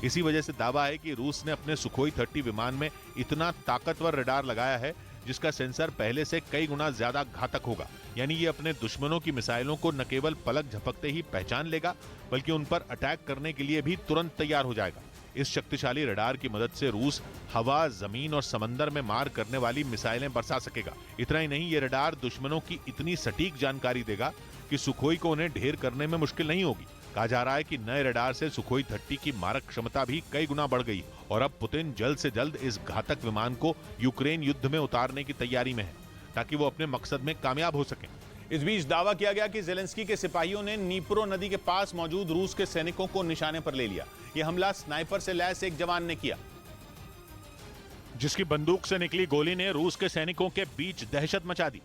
इसी वजह से दावा है कि रूस ने अपने सुखोई 30 विमान में इतना ताकतवर रडार लगाया है जिसका सेंसर पहले से कई गुना ज्यादा घातक होगा। यानी ये अपने दुश्मनों की मिसाइलों को न केवल पलक झपकते ही पहचान लेगा, बल्कि उन पर अटैक करने के लिए भी तुरंत तैयार हो जाएगा। इस शक्तिशाली रडार की मदद से रूस हवा, जमीन और समंदर में मार करने वाली मिसाइलें बरसा सकेगा। इतना ही नहीं, ये रडार दुश्मनों की इतनी सटीक जानकारी देगा कि सुखोई को उन्हें ढेर करने में मुश्किल नहीं होगी। कहा जा रहा है कि नए रडार से सुखोई 30 की मारक क्षमता भी कई गुना बढ़ गई और अब पुतिन जल्द से जल्द इस घातक विमान को यूक्रेन युद्ध में उतारने की तैयारी में है, ताकि वो अपने मकसद में कामयाब हो सकें। इस बीच दावा किया गया कि जेलेंस्की के सिपाहियों ने नीप्रो नदी के पास मौजूद रूस के सैनिकों को निशाने पर ले लिया। यह हमला स्नाइपर से लैस एक जवान ने किया, जिसकी बंदूक से निकली गोली ने रूस के सैनिकों के बीच दहशत मचा दी।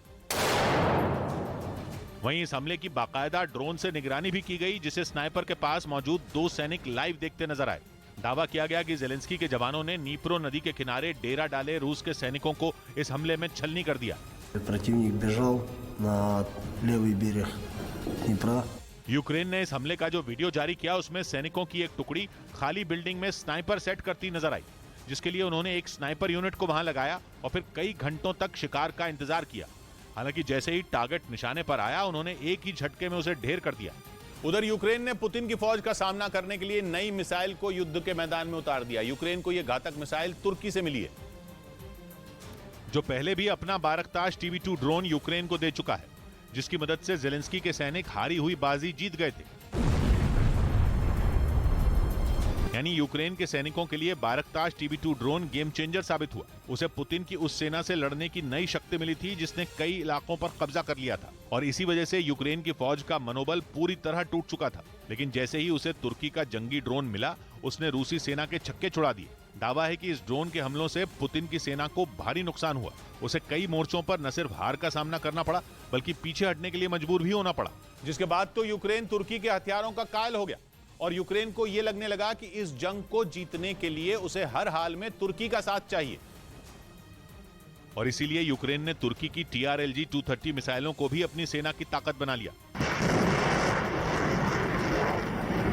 वहीं इस हमले की बाकायदा ड्रोन से निगरानी भी की गई, जिसे स्नाइपर के पास मौजूद 2 सैनिक लाइव देखते नजर आए। दावा किया गया कि जेलेंस्की के जवानों ने नीप्रो नदी के किनारे डेरा डाले रूस के सैनिकों को इस हमले में छलनी कर दिया। Противник бежал на левый берег Днепра. यूक्रेन ने इस हमले का जो वीडियो जारी किया, उसमें सैनिकों की एक टुकड़ी खाली बिल्डिंग में स्नाइपर सेट करती नजर आई, जिसके लिए उन्होंने एक स्नाइपर यूनिट को वहां लगाया और फिर कई घंटों तक शिकार का इंतजार किया। हालांकि जैसे ही टारगेट निशाने पर आया, उन्होंने एक ही झटके में उसे ढेर कर दिया। उधर यूक्रेन ने पुतिन की फौज का सामना करने के लिए नई मिसाइल को युद्ध के मैदान में उतार दिया। यूक्रेन को यह घातक मिसाइल तुर्की से मिली है, जो पहले भी अपना बारकताश TB2 ड्रोन यूक्रेन को दे चुका है, जिसकी मदद से जेलेंस्की के सैनिक हारी हुई बाजी जीत गए थे। यानी यूक्रेन के सैनिकों के लिए बारकताश TB2 ड्रोन गेम चेंजर साबित हुआ। उसे पुतिन की उस सेना से लड़ने की नई शक्ति मिली थी जिसने कई इलाकों पर कब्जा कर लिया था, और इसी वजह से यूक्रेन की फौज का मनोबल पूरी तरह टूट चुका था। लेकिन जैसे ही उसे तुर्की का जंगी ड्रोन मिला, उसने रूसी सेना के छक्के छुड़ा दिए। दावा है कि इस ड्रोन के हमलों से पुतिन की सेना को भारी नुकसान हुआ। उसे कई मोर्चों पर न सिर्फ हार का सामना करना पड़ा, बल्कि पीछे हटने के लिए मजबूर भी होना पड़ा। जिसके बाद तो यूक्रेन तुर्की के हथियारों का कायल हो गया और यूक्रेन को यह लगने लगा कि इस जंग को जीतने के लिए उसे हर हाल में तुर्की का साथ चाहिए। और इसीलिए यूक्रेन ने तुर्की की TRLG 230 मिसाइलों को भी अपनी सेना की ताकत बना लिया।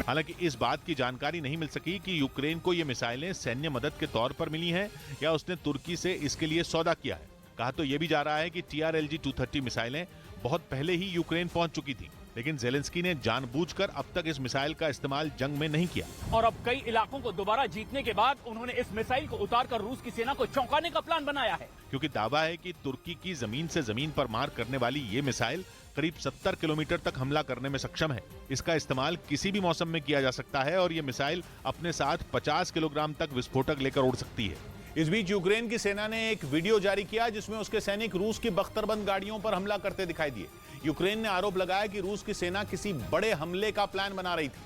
हालांकि इस बात की जानकारी नहीं मिल सकी कि यूक्रेन को ये मिसाइलें सैन्य मदद के तौर पर मिली हैं या उसने तुर्की से इसके लिए सौदा किया है। कहा तो यह भी जा रहा है कि TRLG 230 मिसाइलें बहुत पहले ही यूक्रेन पहुंच चुकी थी, लेकिन जेलेंस्की ने जानबूझकर अब तक इस मिसाइल का इस्तेमाल जंग में नहीं किया। और अब कई इलाकों को दोबारा जीतने के बाद उन्होंने इस मिसाइल को उतारकर रूस की सेना को चौंकाने का प्लान बनाया है, क्योंकि दावा है कि तुर्की की जमीन से जमीन पर मार करने वाली ये मिसाइल करीब 70 किलोमीटर तक हमला करने में सक्षम है। इसका इस्तेमाल किसी भी मौसम में किया जा सकता है और ये मिसाइल अपने साथ 50 किलोग्राम तक विस्फोटक लेकर उड़ सकती है। इस बीच यूक्रेन की सेना ने एक वीडियो जारी किया जिसमें उसके सैनिक रूस की बख्तरबंद गाड़ियों पर हमला करते दिखाई दिए। यूक्रेन ने आरोप लगाया कि रूस की सेना किसी बड़े हमले का प्लान बना रही थी,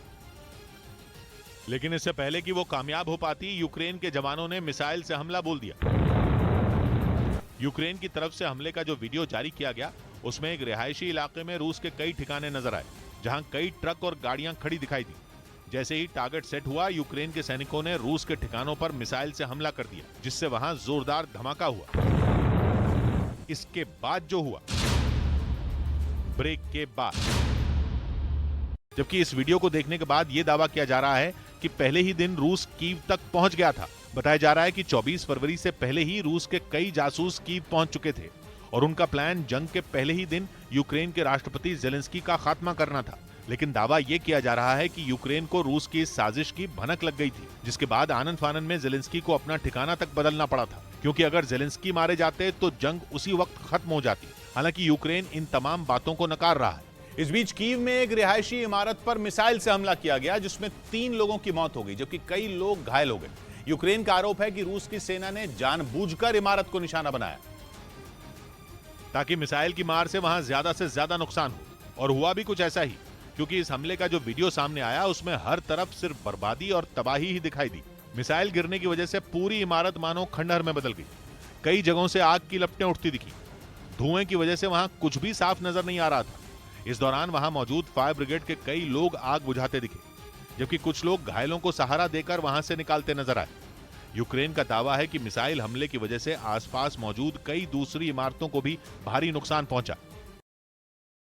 लेकिन इससे पहले कि वो कामयाब हो पाती, यूक्रेन के जवानों ने मिसाइल से हमला बोल दिया। यूक्रेन की तरफ से हमले का जो वीडियो जारी किया गया, उसमें एक रिहायशी इलाके में रूस के कई ठिकाने नजर आए, जहां कई ट्रक और गाड़ियां खड़ी दिखाई दी। जैसे ही टारगेट सेट हुआ, यूक्रेन के सैनिकों ने रूस के ठिकानों पर मिसाइल से हमला कर दिया, जिससे वहां जोरदार धमाका हुआ। इसके बाद जो हुआ, ब्रेक के बाद, जबकि इस वीडियो को देखने के बाद यह दावा किया जा रहा है कि पहले ही दिन रूस कीव तक पहुंच गया था। बताया जा रहा है कि 24 फरवरी से पहले ही रूस के कई जासूस कीव पहुंच चुके थे और उनका प्लान जंग के पहले ही दिन यूक्रेन के राष्ट्रपति जेलेंस्की का खात्मा करना था। लेकिन दावा यह किया जा रहा है कि यूक्रेन को रूस की इस साजिश की भनक लग गई थी, जिसके बाद आनन फानन में जेलेंस्की को अपना ठिकाना तक बदलना पड़ा था, क्योंकि अगर जेलेंस्की मारे जाते तो जंग उसी वक्त खत्म हो जाती। हालांकि यूक्रेन इन तमाम बातों को नकार रहा है। इस बीच कीव में एक रिहायशी इमारत पर मिसाइल से हमला किया गया, जिसमें 3 लोगों की मौत हो गई, जबकि कई लोग घायल हो गए। यूक्रेन का आरोप है कि रूस की सेना ने जानबूझकर इमारत को निशाना बनाया ताकि मिसाइल की मार से वहां ज्यादा से ज्यादा नुकसान हो। और हुआ भी कुछ ऐसा ही, क्योंकि इस हमले का जो वीडियो सामने आया उसमें हर तरफ सिर्फ बर्बादी और तबाही ही दिखाई दी। मिसाइल गिरने की वजह से पूरी इमारत मानो खंडहर में बदल गई। कई जगहों से आग की लपटें उठती दिखी। धुएं की वजह से वहां कुछ भी साफ नजर नहीं आ रहा था। इस दौरान वहां मौजूद फायर ब्रिगेड के कई लोग आग बुझाते दिखे, जबकि कुछ लोग घायलों को सहारा देकर वहां से निकालते नजर आए। यूक्रेन का दावा है कि मिसाइल हमले की वजह से आसपास मौजूद कई दूसरी इमारतों को भी भारी नुकसान पहुंचा।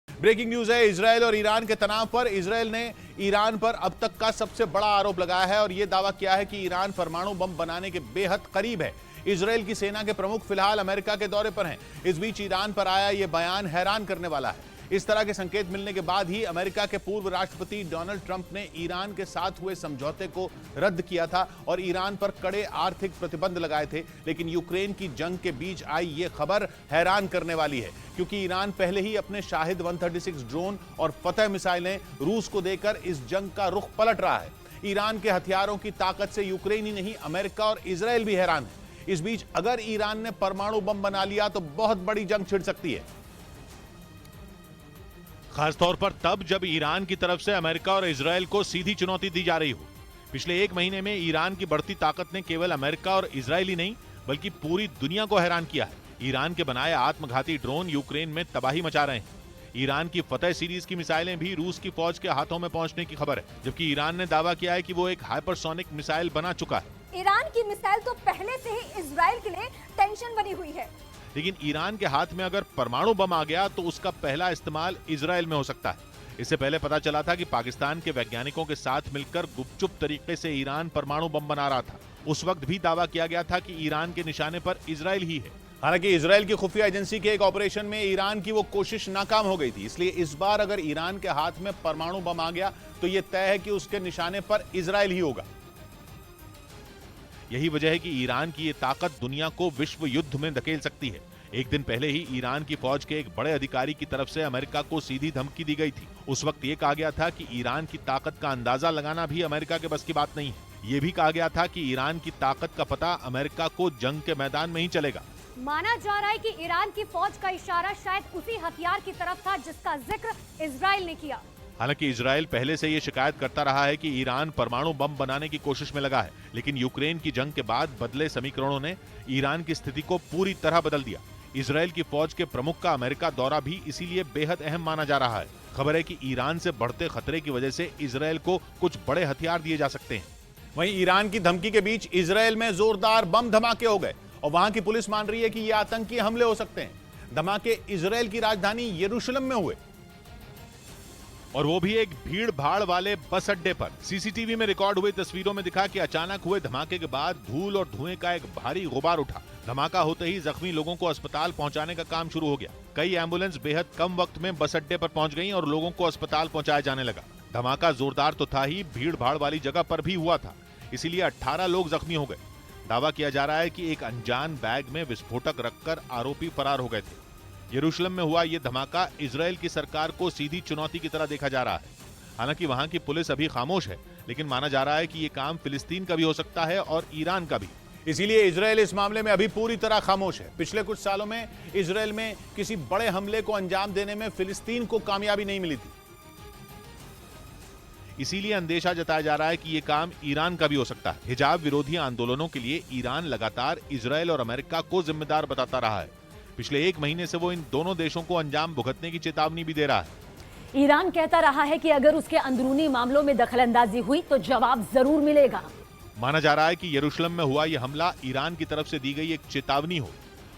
ब्रेकिंग न्यूज है इजरायल और ईरान के तनाव पर। इजरायल ने ईरान पर अब तक का सबसे बड़ा आरोप लगाया है और यह दावा किया है कि ईरान परमाणु बम बनाने के बेहद करीब है। इजरायल की सेना के प्रमुख फिलहाल अमेरिका के दौरे पर हैं। इस बीच ईरान पर आया यह बयान हैरान करने वाला है। इस तरह के संकेत मिलने के बाद ही अमेरिका के पूर्व राष्ट्रपति डोनाल्ड ट्रंप ने ईरान के साथ हुए समझौते को रद्द किया था और ईरान पर कड़े आर्थिक प्रतिबंध लगाए थे। लेकिन यूक्रेन की जंग के बीच आई यह खबर हैरान करने वाली है, क्योंकि ईरान पहले ही अपने शाहिद 136 ड्रोन और फतह मिसाइलें रूस को देकर इस जंग का रुख पलट रहा है। ईरान के हथियारों की ताकत से यूक्रेन ही नहीं, अमेरिका और इजरायल भी हैरान है। इस बीच अगर ईरान ने परमाणु बम बना लिया तो बहुत बड़ी जंग छिड़ सकती है, खासतौर पर तब जब ईरान की तरफ से अमेरिका और इजरायल को सीधी चुनौती दी जा रही हो। पिछले 1 महीने में ईरान की बढ़ती ताकत ने केवल अमेरिका और इजरायल ही नहीं बल्कि पूरी दुनिया को हैरान किया है। ईरान के बनाए आत्मघाती ड्रोन यूक्रेन में तबाही मचा रहे हैं। ईरान की फतह सीरीज की मिसाइलें भी रूस की फौज के हाथों में पहुंचने की खबर है, जबकि ईरान ने दावा किया है कि वो एक हाइपरसोनिक मिसाइल बना चुका है। ईरान की मिसाइल तो पहले से ही इजरायल के लिए टेंशन बनी हुई है। लेकिन ईरान के हाथ में अगर परमाणु बम आ गया तो उसका पहला इस्तेमाल इजरायल में हो सकता है। इससे पहले पता चला था कि पाकिस्तान के वैज्ञानिकों के साथ मिलकर गुपचुप तरीके से ईरान परमाणु बम बना रहा था। उस वक्त भी दावा किया गया था कि ईरान के निशाने पर इजरायल ही है। हालांकि इजरायल की खुफिया एजेंसी के एक ऑपरेशन में ईरान की वो कोशिश नाकाम हो गई थी। इसलिए इस बार अगर ईरान के हाथ में परमाणु बम आ गया तो यह तय है कि उसके निशाने पर इजरायल ही होगा। यही वजह है कि ईरान की ये ताकत दुनिया को विश्व युद्ध में धकेल सकती है। एक दिन पहले ही ईरान की फौज के एक बड़े अधिकारी की तरफ से अमेरिका को सीधी धमकी दी गई थी। उस वक्त ये कहा गया था कि ईरान की ताकत का अंदाजा लगाना भी अमेरिका के बस की बात नहीं है। ये भी कहा गया था कि ईरान की ताकत का पता अमेरिका को जंग के मैदान में ही चलेगा। माना जा रहा है कि ईरान की फौज का इशारा शायद उसी हथियार की तरफ था जिसका जिक्र इजरायल ने किया। हालांकि इजरायल पहले से ये शिकायत करता रहा है कि ईरान परमाणु बम बनाने की कोशिश में लगा है, लेकिन यूक्रेन की जंग के बाद बदले समीकरणों ने ईरान की स्थिति को पूरी तरह बदल दिया। इजरायल की फौज के प्रमुख का अमेरिका दौरा भी इसीलिए बेहद अहम माना जा रहा है। खबर है कि ईरान से बढ़ते खतरे की वजह से इजरायल को कुछ बड़े हथियार दिए जा सकते हैं। वहीं ईरान की धमकी के बीच इजरायल में जोरदार बम धमाके हो गए और वहां की पुलिस मान रही है कि ये आतंकी हमले हो सकते हैं। धमाके इजरायल की राजधानी यरूशलेम में हुए और वो भी एक भीड़ भाड़ वाले बस अड्डे पर। सीसीटीवी में रिकॉर्ड हुई तस्वीरों में दिखा कि अचानक हुए धमाके के बाद धूल और धुएं का एक भारी गुबार उठा। धमाका होते ही जख्मी लोगों को अस्पताल पहुंचाने का काम शुरू हो गया। कई एम्बुलेंस बेहद कम वक्त में बस अड्डे पर पहुंच गईं और लोगों को अस्पताल पहुंचाया जाने लगा। धमाका जोरदार तो था ही, भीड़ भाड़ वाली जगह पर भी हुआ था, इसीलिए 18 लोग जख्मी हो गए। दावा किया जा रहा है कि एक अनजान बैग में विस्फोटक रखकर आरोपी फरार हो गए थे। यरूशलेम में हुआ यह धमाका इजरायल की सरकार को सीधी चुनौती की तरह देखा जा रहा है। हालांकि वहां की पुलिस अभी खामोश है, लेकिन माना जा रहा है कि यह काम फिलिस्तीन का भी हो सकता है और ईरान का भी। इसीलिए इजरायल इस मामले में अभी पूरी तरह खामोश है। पिछले कुछ सालों में इजरायल में किसी बड़े हमले को अंजाम देने में फिलिस्तीन को कामयाबी नहीं मिली थी। इसीलिए अंदेशा जताया जा रहा है कि यह काम ईरान का भी हो सकता है। हिजाब विरोधी आंदोलनों के लिए ईरान लगातार इजरायल और अमेरिका को जिम्मेदार बताता रहा है। पिछले 1 महीने से वो इन दोनों देशों को अंजाम भुगतने की चेतावनी भी दे रहा है। ईरान कहता रहा है कि अगर उसके अंदरूनी मामलों में दखलंदाजी हुई तो जवाब जरूर मिलेगा। माना जा रहा है कि यरूशलेम में हुआ यह हमला ईरान की तरफ से दी गई एक चेतावनी हो।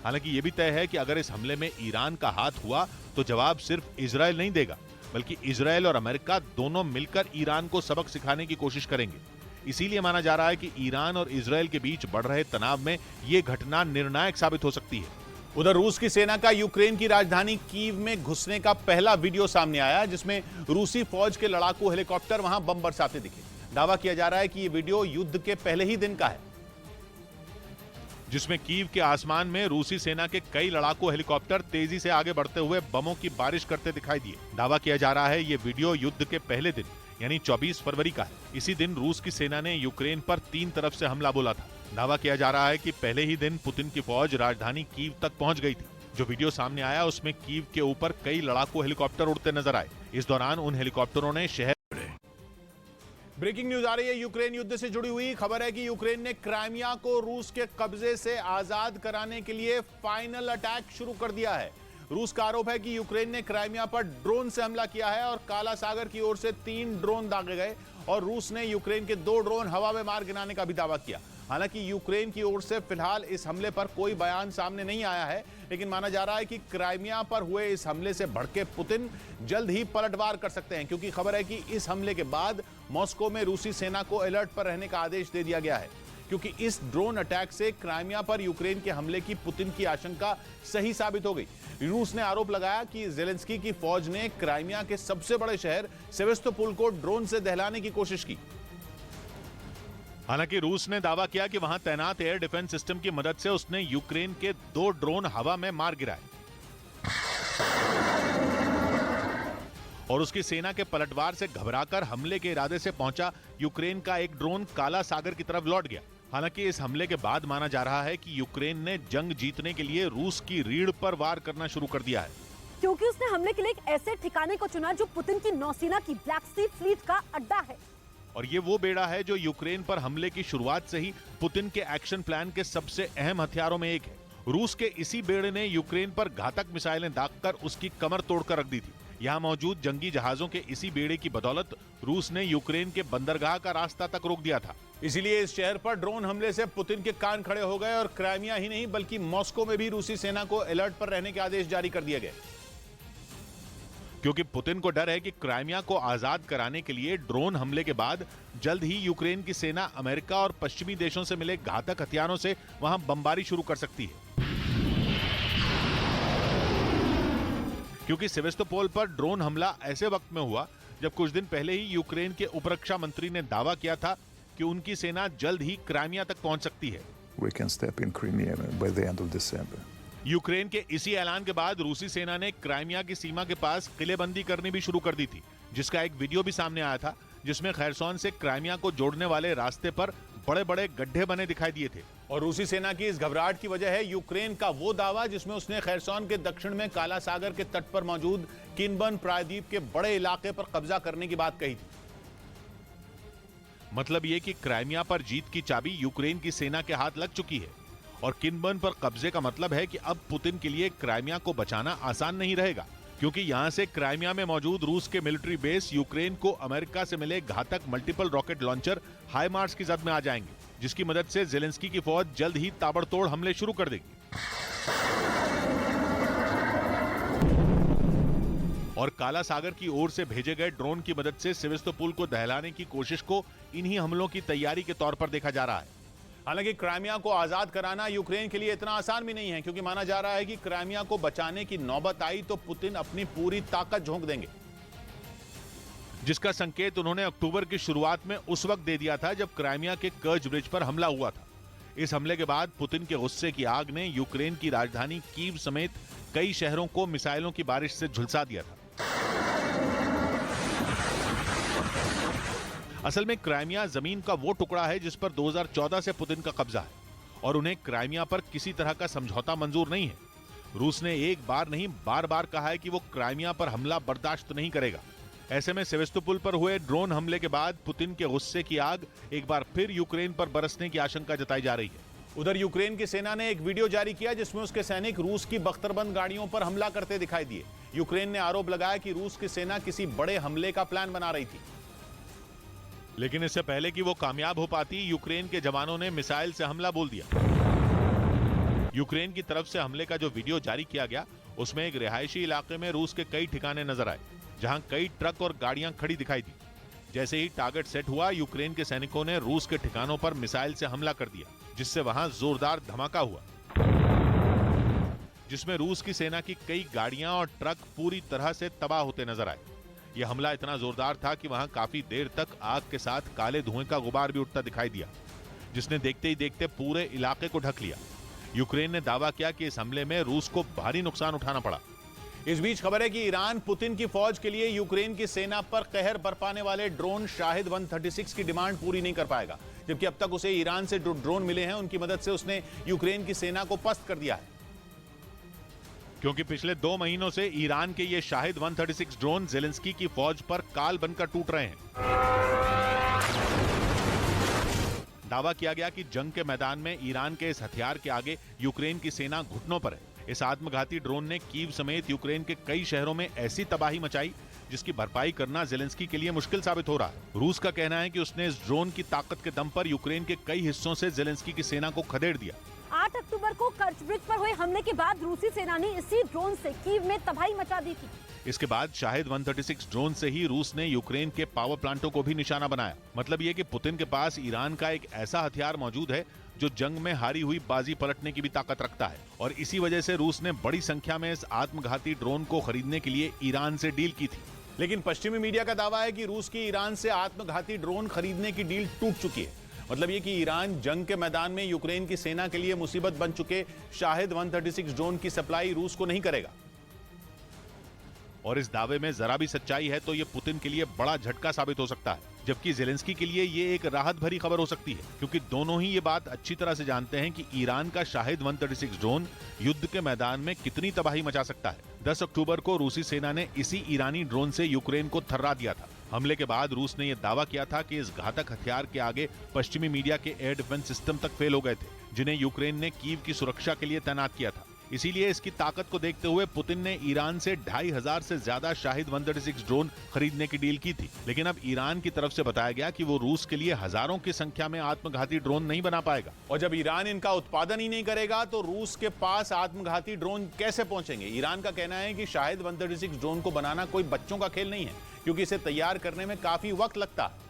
हालांकि यह भी तय है कि अगर इस हमले में ईरान का हाथ हुआ तो जवाब सिर्फ इजराइल नहीं देगा, बल्कि इजराइल और अमेरिका दोनों मिलकर ईरान को सबक सिखाने की कोशिश करेंगे। इसीलिए माना जा रहा है कि ईरान और इजराइल के बीच बढ़ रहे तनाव में यह घटना निर्णायक साबित हो सकती है। उधर रूस की सेना का यूक्रेन की राजधानी कीव में घुसने का पहला वीडियो सामने आया, जिसमें रूसी फौज के लड़ाकू हेलीकॉप्टर वहां बम बरसाते दिखे। दावा किया जा रहा है कि यह वीडियो युद्ध के पहले ही दिन का है, जिसमें कीव के आसमान में रूसी सेना के कई लड़ाकू हेलीकॉप्टर तेजी से आगे बढ़ते हुए बमों की बारिश करते दिखाई दिए। दावा किया जा रहा है ये वीडियो युद्ध के पहले दिन यानी 24 फरवरी का है। इसी दिन रूस की सेना ने यूक्रेन पर 3 तरफ से हमला बोला था। दावा किया जा रहा है कि पहले ही दिन पुतिन की फौज राजधानी कीव तक पहुंच गई थी। जो वीडियो सामने आया उसमें कीव के ऊपर कई लड़ाकू हेलीकॉप्टर उड़ते नजर आए। इस दौरान उन हेलीकॉप्टरों ने शहर। ब्रेकिंग न्यूज आ रही है यूक्रेन युद्ध से जुड़ी हुई खबर है कि यूक्रेन ने क्राइमिया को रूस के कब्जे से आजाद कराने के लिए फाइनल अटैक शुरू कर दिया है। रूस का आरोप है कि यूक्रेन ने क्राइमिया पर ड्रोन से हमला किया है और काला सागर की ओर से 3 ड्रोन दागे गए और रूस ने यूक्रेन के 2 ड्रोन हवा में मार गिराने का भी दावा किया। हालांकि यूक्रेन की ओर से फिलहाल इस हमले पर कोई बयान सामने नहीं आया है, लेकिन माना जा रहा है कि क्राइमिया पर हुए इस हमले से भड़के पुतिन जल्द ही पलटवार कर सकते हैं, क्योंकि खबर है कि इस हमले के बाद मॉस्को में रूसी सेना को अलर्ट पर रहने का आदेश दे दिया गया है, क्योंकि इस ड्रोन अटैक से क्राइमिया पर यूक्रेन के हमले की पुतिन की आशंका सही साबित हो गई। रूस ने आरोप लगाया कि जेलेंस्की की फौज ने क्राइमिया के सबसे बड़े शहर सेवेस्तोपोल को ड्रोन से दहलाने की कोशिश की। हालांकि रूस ने दावा किया कि वहां तैनात एयर डिफेंस सिस्टम की मदद से उसने यूक्रेन के 2 ड्रोन हवा में मार गिराए और उसकी सेना के पलटवार से घबराकर हमले के इरादे से पहुंचा यूक्रेन का एक ड्रोन काला सागर की तरफ लौट गया। हालांकि इस हमले के बाद माना जा रहा है कि यूक्रेन ने जंग जीतने के लिए रूस की रीढ़ पर वार करना शुरू कर दिया है, क्योंकि उसने हमले के लिए एक ऐसे ठिकाने को चुना जो पुतिन की नौसेना की ब्लैक सी फ्लीट का अड्डा है। और ये वो बेड़ा है जो यूक्रेन पर हमले की शुरुआत से ही पुतिन के एक्शन प्लान के सबसे अहम हथियारों में एक है। रूस के इसी बेड़े ने यूक्रेन पर घातक मिसाइलें दागकर उसकी कमर तोड़कर रख दी थी। यहाँ मौजूद जंगी जहाजों के इसी बेड़े की बदौलत रूस ने यूक्रेन के बंदरगाह का रास्ता तक रोक दिया था। इसीलिए इस शहर पर ड्रोन हमले से पुतिन के कान खड़े हो गए और क्राइमिया ही नहीं बल्कि मॉस्को में भी रूसी सेना को अलर्ट पर रहने के आदेश जारी कर दिए गए, क्योंकि पुतिन को डर है कि क्राइमिया को आजाद कराने के लिए ड्रोन हमले के बाद जल्द ही यूक्रेन की सेना अमेरिका और पश्चिमी देशों से मिले घातक हथियारों से वहां बमबारी शुरू कर सकती है। क्योंकि सेवेस्तोपोल पर ड्रोन हमला ऐसे वक्त में हुआ जब कुछ दिन पहले ही यूक्रेन के उपरक्षा मंत्री ने दावा किया था कि उनकी सेना जल्द ही क्राइमिया तक पहुंच सकती है। We can step in Crimea by the end of December. Ukraine के इसी ऐलान के बाद रूसी सेना ने क्राइमिया की सीमा के पास किलेबंदी करनी भी शुरू कर दी थी, जिसका एक वीडियो भी सामने आया था, जिसमें खैरसोन से क्राइमिया को जोड़ने वाले रास्ते पर बड़े-बड़े गड्ढे बने दिखाई दिए थे। और रूसी सेना की इस घबराहट की वजह है यूक्रेन का वो दावा जिसमें उसने खैरसोन के दक्षिण में काला सागर के तट पर मौजूद किनबर्न प्रायद्वीप के बड़े इलाके पर कब्जा करने की बात कही थी। मतलब ये कि क्राइमिया पर जीत की चाबी यूक्रेन की सेना के हाथ लग चुकी है और किनबर्न पर कब्जे का मतलब है कि अब पुतिन के लिए क्राइमिया को बचाना आसान नहीं रहेगा, क्योंकि यहां से क्राइमिया में मौजूद रूस के मिलिट्री बेस यूक्रेन को अमेरिका से मिले घातक मल्टीपल रॉकेट लॉन्चर हाइमार्स की जद में आ जाएंगे, जिसकी मदद से जेलेंस्की की फौज जल्द ही ताबड़तोड़ हमले शुरू कर देगी। और काला सागर की ओर से भेजे गए ड्रोन की मदद से सेवेस्तोपोल को दहलाने की कोशिश को इन्हीं हमलों की तैयारी के तौर पर देखा जा रहा है। हालांकि क्राइमिया को आजाद कराना यूक्रेन के लिए इतना आसान भी नहीं है, क्योंकि माना जा रहा है कि क्राइमिया को बचाने की नौबत आई तो पुतिन अपनी पूरी ताकत झोंक देंगे, जिसका संकेत उन्होंने अक्टूबर की शुरुआत में उस वक्त दे दिया था जब क्राइमिया के कर्ज ब्रिज पर हमला हुआ था। इस हमले के बाद पुतिन के गुस्से की आग ने यूक्रेन की राजधानी कीव समेत कई शहरों को मिसाइलों की बारिश से झुलसा दिया था। असल में क्राइमिया जमीन का वो टुकड़ा है जिस पर 2014 से पुतिन का कब्जा है और उन्हें क्राइमिया पर किसी तरह का समझौता मंजूर नहीं है। रूस ने एक बार नहीं बार बार कहा है कि वो क्राइमिया पर हमला बर्दाश्त नहीं करेगा। ऐसे में सेवेस्तोपोल पर हुए ड्रोन हमले के बाद पुतिन के गुस्से की आग एक बार फिर यूक्रेन पर बरसने की आशंका जताई जा रही है। उधर यूक्रेन की सेना ने एक वीडियो जारी किया जिसमें उसके सैनिक रूस की बख्तरबंद गाड़ियों पर हमला करते दिखाई दिए। यूक्रेन ने आरोप लगाया कि रूस की सेना किसी बड़े हमले का प्लान बना रही थी। लेकिन इससे पहले कि वो कामयाब हो पाती, यूक्रेन के जवानों ने मिसाइल से हमला बोल दिया। यूक्रेन की तरफ से हमले का जो वीडियो जारी किया गया, उसमें एक रिहायशी इलाके में रूस के कई ठिकाने नजर आए, जहां कई ट्रक और गाड़ियां खड़ी दिखाई दी। जैसे ही टारगेट सेट हुआ, यूक्रेन के सैनिकों ने रूस के ठिकानों पर मिसाइल से हमला कर दिया, जिससे वहां जोरदार धमाका हुआ, जिसमें रूस की सेना की कई गाड़ियां और ट्रक पूरी तरह से तबाह होते नजर आए। यह हमला इतना जोरदार था कि वहां काफी देर तक आग के साथ काले धुएं का गुबार भी उठता दिखाई दिया, जिसने देखते ही देखते पूरे इलाके को ढक लिया। यूक्रेन ने दावा किया कि इस हमले में रूस को भारी नुकसान उठाना पड़ा। इस बीच खबर है कि ईरान पुतिन की फौज के लिए यूक्रेन की सेना पर कहर बरपाने वाले ड्रोन शाहिद 136 की डिमांड पूरी नहीं कर पाएगा, जबकि अब तक उसे ईरान से जो ड्रोन मिले हैं उनकी मदद से उसने यूक्रेन की सेना को पस्त कर दिया है। क्योंकि पिछले 2 महीनों से ईरान के ये शाहिद 136 ड्रोन ज़ेलेंस्की की फौज पर काल बनकर टूट रहे हैं। दावा किया गया कि जंग के मैदान में ईरान के इस हथियार के आगे यूक्रेन की सेना घुटनों पर है। इस आत्मघाती ड्रोन ने कीव समेत यूक्रेन के कई शहरों में ऐसी तबाही मचाई, जिसकी भरपाई करना ज़ेलेंस्की के लिए मुश्किल साबित हो रहा है। रूस का कहना है कि उसने इस ड्रोन की ताकत के दम पर यूक्रेन के कई हिस्सों से ज़ेलेंस्की की सेना को खदेड़ दिया। 8 अक्टूबर को कर्च ब्रिज पर हुए हमले के बाद रूसी सेना ने इसी ड्रोन से कीव में तबाही मचा दी थी। इसके बाद शाहिद 136 ड्रोन से ही रूस ने यूक्रेन के पावर प्लांटों को भी निशाना बनाया। मतलब ये कि पुतिन के पास ईरान का एक ऐसा हथियार मौजूद है जो जंग में हारी हुई बाजी पलटने की भी ताकत रखता है, और इसी वजह से रूस ने बड़ी संख्या में इस आत्मघाती ड्रोन को खरीदने के लिए ईरान से डील की थी। लेकिन पश्चिमी मीडिया का दावा है कि रूस की ईरान से आत्मघाती ड्रोन खरीदने की डील टूट चुकी है। मतलब ये कि ईरान जंग के मैदान में यूक्रेन की सेना के लिए मुसीबत बन चुके शाहिद 136 ड्रोन की सप्लाई रूस को नहीं करेगा। और इस दावे में जरा भी सच्चाई है तो ये पुतिन के लिए बड़ा झटका साबित हो सकता है, जबकि ज़ेलेंस्की के लिए ये एक राहत भरी खबर हो सकती है, क्योंकि दोनों ही ये बात अच्छी तरह से जानते हैं कि ईरान का शाहिद 136 ड्रोन युद्ध के मैदान में कितनी तबाही मचा सकता है। 10 अक्टूबर को रूसी सेना ने इसी ईरानी ड्रोन से यूक्रेन को थर्रा दिया था। हमले के बाद रूस ने यह दावा किया था कि इस घातक हथियार के आगे पश्चिमी मीडिया के एयर डिफेंस सिस्टम तक फेल हो गए थे, जिन्हें यूक्रेन ने कीव की सुरक्षा के लिए तैनात किया था। इसीलिए इसकी ताकत को देखते हुए पुतिन ने ईरान से 2500 से ज्यादा शाहिद 136 ड्रोन खरीदने की डील की थी। लेकिन अब ईरान की तरफ से बताया गया कि वो रूस के लिए हजारों की संख्या में आत्मघाती ड्रोन नहीं बना पाएगा। और जब ईरान इनका उत्पादन ही नहीं करेगा तो रूस के पास आत्मघाती ड्रोन कैसे पहुंचेंगे? ईरान का कहना है कि शाहिद 136 ड्रोन को बनाना कोई बच्चों का खेल नहीं है, क्योंकि इसे तैयार करने में काफी वक्त लगता है।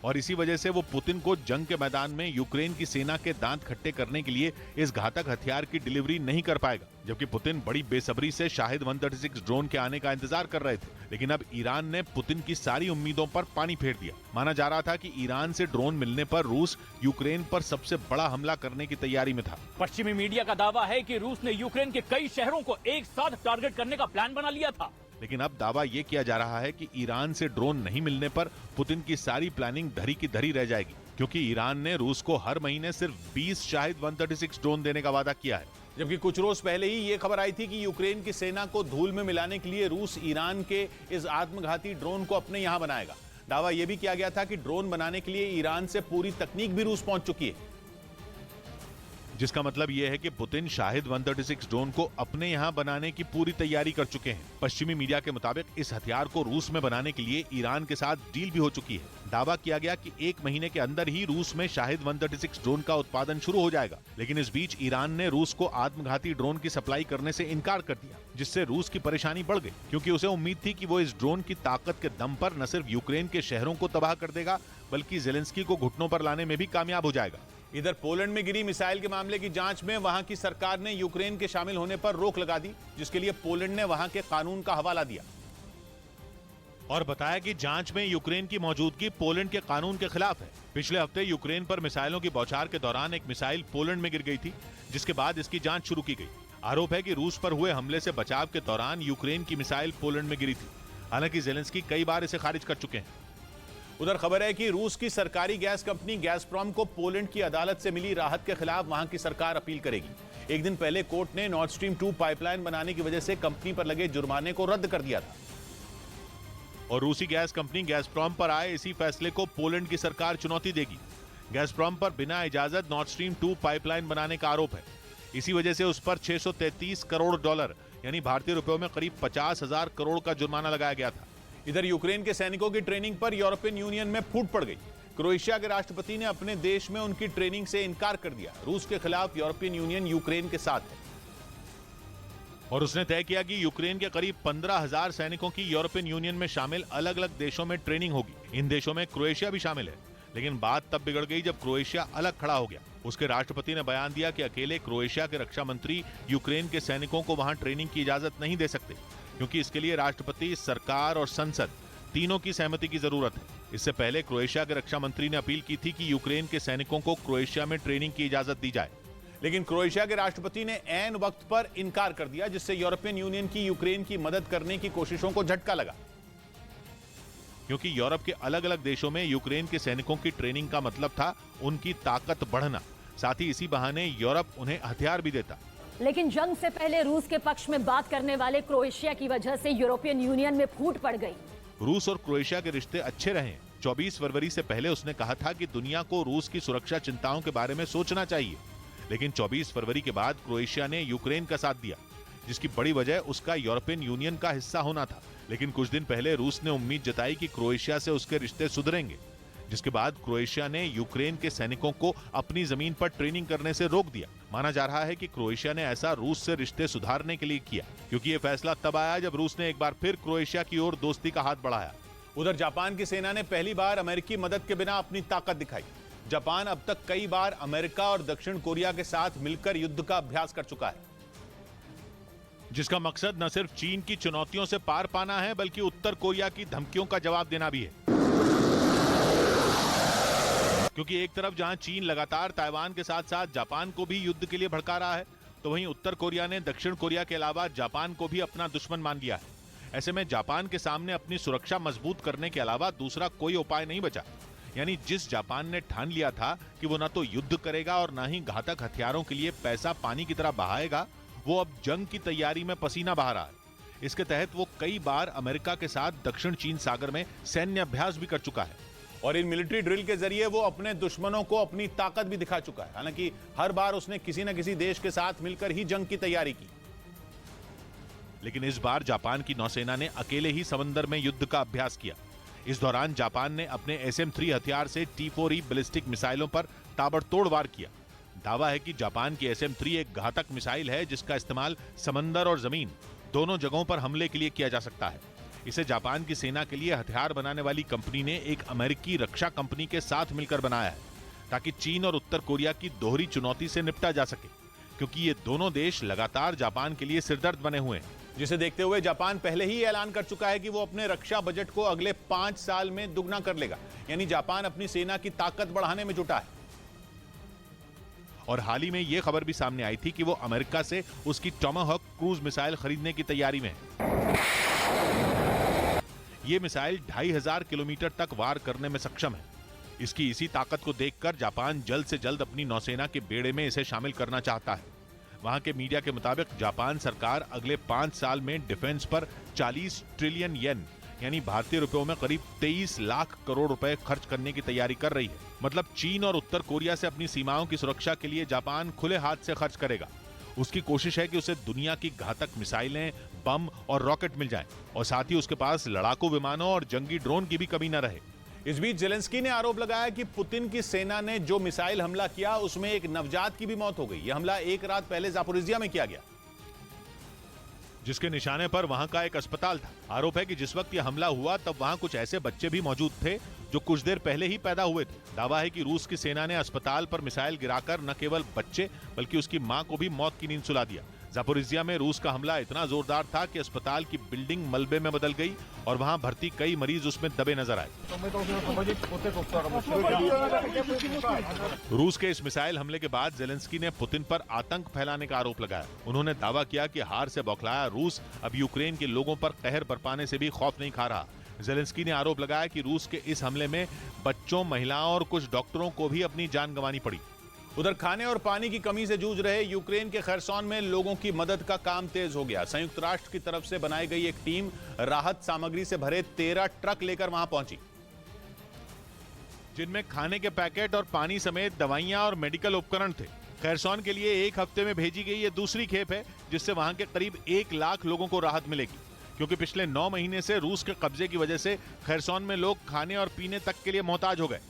और इसी वजह से वो पुतिन को जंग के मैदान में यूक्रेन की सेना के दांत खट्टे करने के लिए इस घातक हथियार की डिलीवरी नहीं कर पाएगा। जबकि पुतिन बड़ी बेसब्री से शाहिद 136 ड्रोन के आने का इंतजार कर रहे थे, लेकिन अब ईरान ने पुतिन की सारी उम्मीदों पर पानी फेर दिया। माना जा रहा था कि ईरान से ड्रोन मिलने पर रूस यूक्रेन पर सबसे बड़ा हमला करने की तैयारी में था। पश्चिमी मीडिया का दावा है कि रूस ने यूक्रेन के कई शहरों को एक साथ टारगेट करने का प्लान बना लिया था। लेकिन अब दावा यह किया जा रहा है कि ईरान से ड्रोन नहीं मिलने पर पुतिन की सारी प्लानिंग धरी की धरी रह जाएगी, क्योंकि ईरान ने रूस को हर महीने सिर्फ 20 शाहिद 136 ड्रोन देने का वादा किया है। जबकि कुछ रोज पहले ही ये खबर आई थी कि यूक्रेन की सेना को धूल में मिलाने के लिए रूस ईरान के इस आत्मघाती ड्रोन को अपने यहां बनाएगा। दावा यह भी किया गया था कि ड्रोन बनाने के लिए ईरान से पूरी तकनीक भी रूस पहुंच चुकी है, जिसका मतलब यह है कि पुतिन शाहिद 136 ड्रोन को अपने यहां बनाने की पूरी तैयारी कर चुके हैं। पश्चिमी मीडिया के मुताबिक इस हथियार को रूस में बनाने के लिए ईरान के साथ डील भी हो चुकी है। दावा किया गया कि 1 महीने के अंदर ही रूस में शाहिद 136 ड्रोन का उत्पादन शुरू हो जाएगा। लेकिन इस बीच ईरान ने रूस को आत्मघाती ड्रोन की सप्लाई करने से इनकार कर दिया, जिससे रूस की परेशानी बढ़ गई, क्योंकि उसे उम्मीद थी कि वो इस ड्रोन की ताकत के दम पर न सिर्फ यूक्रेन के शहरों को तबाह कर देगा, बल्कि ज़ेलेंस्की को घुटनों पर लाने में भी कामयाब हो जाएगा। इधर पोलैंड में गिरी मिसाइल के मामले की जांच में वहां की सरकार ने यूक्रेन के शामिल होने पर रोक लगा दी, जिसके लिए पोलैंड ने वहां के कानून का हवाला दिया और बताया कि जांच में यूक्रेन की मौजूदगी पोलैंड के कानून के खिलाफ है। पिछले हफ्ते यूक्रेन पर मिसाइलों की बौछार के दौरान एक मिसाइल पोलैंड में गिर गई थी, जिसके बाद इसकी जांच शुरू की गई। आरोप है कि रूस पर हुए हमले से बचाव के दौरान यूक्रेन की मिसाइल पोलैंड में गिरी थी। हालांकि ज़ेलेंस्की कई बार इसे खारिज कर चुके हैं। उधर खबर है कि रूस की सरकारी गैस कंपनी गैसप्रॉम को पोलैंड की अदालत से मिली राहत के खिलाफ वहां की सरकार अपील करेगी। एक दिन पहले कोर्ट ने नॉर्ड स्ट्रीम 2 पाइपलाइन बनाने की वजह से कंपनी पर लगे जुर्माने को रद्द कर दिया था। और रूसी गैस कंपनी गैसप्रॉम पर आए इसी फैसले को पोलैंड की सरकार चुनौती देगी। गैसप्रॉम पर बिना इजाजत नॉर्ड स्ट्रीम 2 पाइपलाइन बनाने का आरोप है। इसी वजह से उस पर $633 करोड़ यानी भारतीय रुपयों में करीब 50,000 करोड़ का जुर्माना लगाया गया था। इधर यूक्रेन के सैनिकों की ट्रेनिंग पर यूरोपियन यूनियन में फूट पड़ गई। क्रोएशिया के राष्ट्रपति ने अपने देश में उनकी ट्रेनिंग से इनकार कर दिया। रूस के खिलाफ यूरोपियन यूनियन यूक्रेन के साथ है और उसने तय किया कि यूक्रेन के करीब 15,000 सैनिकों की यूरोपियन यूनियन में शामिल अलग अलग देशों में ट्रेनिंग होगी। इन देशों में क्रोएशिया भी शामिल है, लेकिन बात तब बिगड़ गई जब क्रोएशिया अलग खड़ा हो गया। उसके राष्ट्रपति ने बयान दिया कि अकेले क्रोएशिया के रक्षा मंत्री यूक्रेन के सैनिकों को वहां ट्रेनिंग की इजाजत नहीं दे सकते, क्योंकि इसके लिए राष्ट्रपति, सरकार और संसद तीनों की सहमति की जरूरत है। इससे पहले क्रोएशिया के रक्षा मंत्री ने अपील की थी कि यूक्रेन के सैनिकों को क्रोएशिया में ट्रेनिंग की इजाजत दी जाए, लेकिन क्रोएशिया के राष्ट्रपति ने ऐन वक्त पर इनकार कर दिया, जिससे यूरोपियन यूनियन की यूक्रेन की मदद करने की कोशिशों को झटका लगा। क्योंकि यूरोप के अलग अलग देशों में यूक्रेन के सैनिकों की ट्रेनिंग का मतलब था उनकी ताकत बढ़ना, साथ ही इसी बहाने यूरोप उन्हें हथियार भी देता। लेकिन जंग से पहले रूस के पक्ष में बात करने वाले क्रोएशिया की वजह से यूरोपियन यूनियन में फूट पड़ गई। रूस और क्रोएशिया के रिश्ते अच्छे रहे। 24 फरवरी से पहले उसने कहा था कि दुनिया को रूस की सुरक्षा चिंताओं के बारे में सोचना चाहिए, लेकिन 24 फरवरी के बाद क्रोएशिया ने यूक्रेन का साथ दिया, जिसकी बड़ी वजह उसका यूरोपियन यूनियन का हिस्सा होना था। लेकिन कुछ दिन पहले रूस ने उम्मीद जताई कि क्रोएशिया से उसके रिश्ते सुधरेंगे, जिसके बाद क्रोएशिया ने यूक्रेन के सैनिकों को अपनी जमीन पर ट्रेनिंग करने से रोक दिया। माना जा रहा है कि क्रोएशिया ने ऐसा रूस से रिश्ते सुधारने के लिए किया, क्योंकि ये फैसला तब आया जब रूस ने एक बार फिर क्रोएशिया की ओर दोस्ती का हाथ बढ़ाया। उधर जापान की सेना ने पहली बार अमेरिकी मदद के बिना अपनी ताकत दिखाई। जापान अब तक कई बार अमेरिका और दक्षिण कोरिया के साथ मिलकर युद्ध का अभ्यास कर चुका है, जिसका मकसद न सिर्फ चीन की चुनौतियों से पार पाना है, बल्कि उत्तर कोरिया की धमकियों का जवाब देना भी है। क्योंकि एक तरफ जहां चीन लगातार ताइवान के साथ साथ जापान को भी युद्ध के लिए भड़का रहा है, तो वहीं उत्तर कोरिया ने दक्षिण कोरिया के अलावा जापान को भी अपना दुश्मन मान लिया है। ऐसे में जापान के सामने अपनी सुरक्षा मजबूत करने के अलावा दूसरा कोई उपाय नहीं बचा। यानी जिस जापान ने ठान लिया था कि वो न तो युद्ध करेगा और न ही घातक हथियारों के लिए पैसा पानी की तरह बहाएगा, वो अब जंग की तैयारी में पसीना बहा रहा है। इसके तहत वो कई बार अमेरिका के साथ दक्षिण चीन सागर में सैन्य अभ्यास भी कर चुका है और इन मिलिट्री ड्रिल के जरिए वो अपने दुश्मनों को अपनी ताकत भी दिखा चुका है। हालांकि हर बार उसने किसी न किसी देश के साथ मिलकर ही जंग की तैयारी की। लेकिन इस बार जापान की नौसेना ने अकेले ही समंदर में युद्ध का अभ्यास किया। इस दौरान जापान ने अपने SM-3 हथियार से T-4E बैलिस्टिक मिसाइलों पर ताबड़तोड़ वार किया। दावा है कि जापान की SM-3 एक घातक मिसाइल है, जिसका इस्तेमाल समंदर और जमीन दोनों जगहों पर हमले के लिए किया जा सकता है। इसे जापान की सेना के लिए हथियार बनाने वाली कंपनी ने एक अमेरिकी रक्षा कंपनी के साथ मिलकर बनाया है, ताकि चीन और उत्तर कोरिया की दोहरी चुनौती से निपटा जा सके, क्योंकि ये दोनों देश लगातार जापान के लिए सिरदर्द बने हुए हैं। जिसे देखते हुए जापान पहले ही ऐलान कर चुका है कि वो अपने रक्षा बजट को अगले 5 साल में दुगना कर लेगा। यानी जापान अपनी सेना की ताकत बढ़ाने में जुटा है। और हाल ही में यह खबर भी सामने आई थी कि वो अमेरिका से उसकी टॉमाहॉक क्रूज मिसाइल खरीदने की तैयारी में है। ये मिसाइल 2500 किलोमीटर तक वार करने में सक्षम है। इसकी इसी ताकत को देखकर जापान जल्द से जल्द अपनी नौसेना के बेड़े में इसे शामिल करना चाहता है। वहां के मीडिया के मुताबिक जापान सरकार अगले 5 साल में डिफेंस पर 40 ट्रिलियन येन यानी भारतीय रुपयों में करीब 23 लाख करोड़ रुपए खर्च करने की तैयारी कर रही है। मतलब चीन और उत्तर कोरिया से अपनी सीमाओं की सुरक्षा के लिए जापान खुले हाथ से खर्च करेगा। उसकी कोशिश है कि उसे दुनिया की घातक मिसाइलें, बम और रॉकेट मिल जाएं और साथ ही उसके पास लड़ाकू विमानों और जंगी ड्रोन की भी कमी न रहे। इस बीच जेलेंस्की ने आरोप लगाया कि पुतिन की सेना ने जो मिसाइल हमला किया उसमें एक नवजात की भी मौत हो गई। यह हमला एक रात पहले जापोरिजिया में किया गया, जिसके निशाने पर वहां का एक अस्पताल था। आरोप है कि जिस वक्त यह हमला हुआ तब वहां कुछ ऐसे बच्चे भी मौजूद थे जो कुछ देर पहले ही पैदा हुए थे। दावा है कि रूस की सेना ने अस्पताल पर मिसाइल गिराकर न केवल बच्चे बल्कि उसकी मां को भी मौत की नींद सुला दिया। जापोरिजिया में रूस का हमला इतना जोरदार था कि अस्पताल की बिल्डिंग मलबे में बदल गई और वहां भर्ती कई मरीज उसमें दबे नजर आए। रूस के इस मिसाइल हमले के बाद जेलेंस्की ने पुतिन पर आतंक फैलाने का आरोप लगाया। उन्होंने दावा किया कि हार से बौखलाया रूस अब यूक्रेन के लोगों पर कहर बरपाने से भी खौफ नहीं खा रहा। जेलेंस्की ने आरोप लगाया कि रूस के इस हमले में बच्चों, महिलाओं और कुछ डॉक्टरों को भी अपनी जान गंवानी पड़ी। उधर खाने और पानी की कमी से जूझ रहे यूक्रेन के खरसोन में लोगों की मदद का काम तेज हो गया। संयुक्त राष्ट्र की तरफ से बनाई गई एक टीम राहत सामग्री से भरे 13 ट्रक लेकर वहां पहुंची, जिनमें खाने के पैकेट और पानी समेत दवाइयां और मेडिकल उपकरण थे। खैरसॉन के लिए एक हफ्ते में भेजी गई ये दूसरी खेप है, जिससे वहां के करीब 1 लाख लोगों को राहत मिलेगी, क्योंकि पिछले 9 महीने से रूस के कब्जे की वजह से खैरसॉन में लोग खाने और पीने तक के लिए मोहताज हो गए।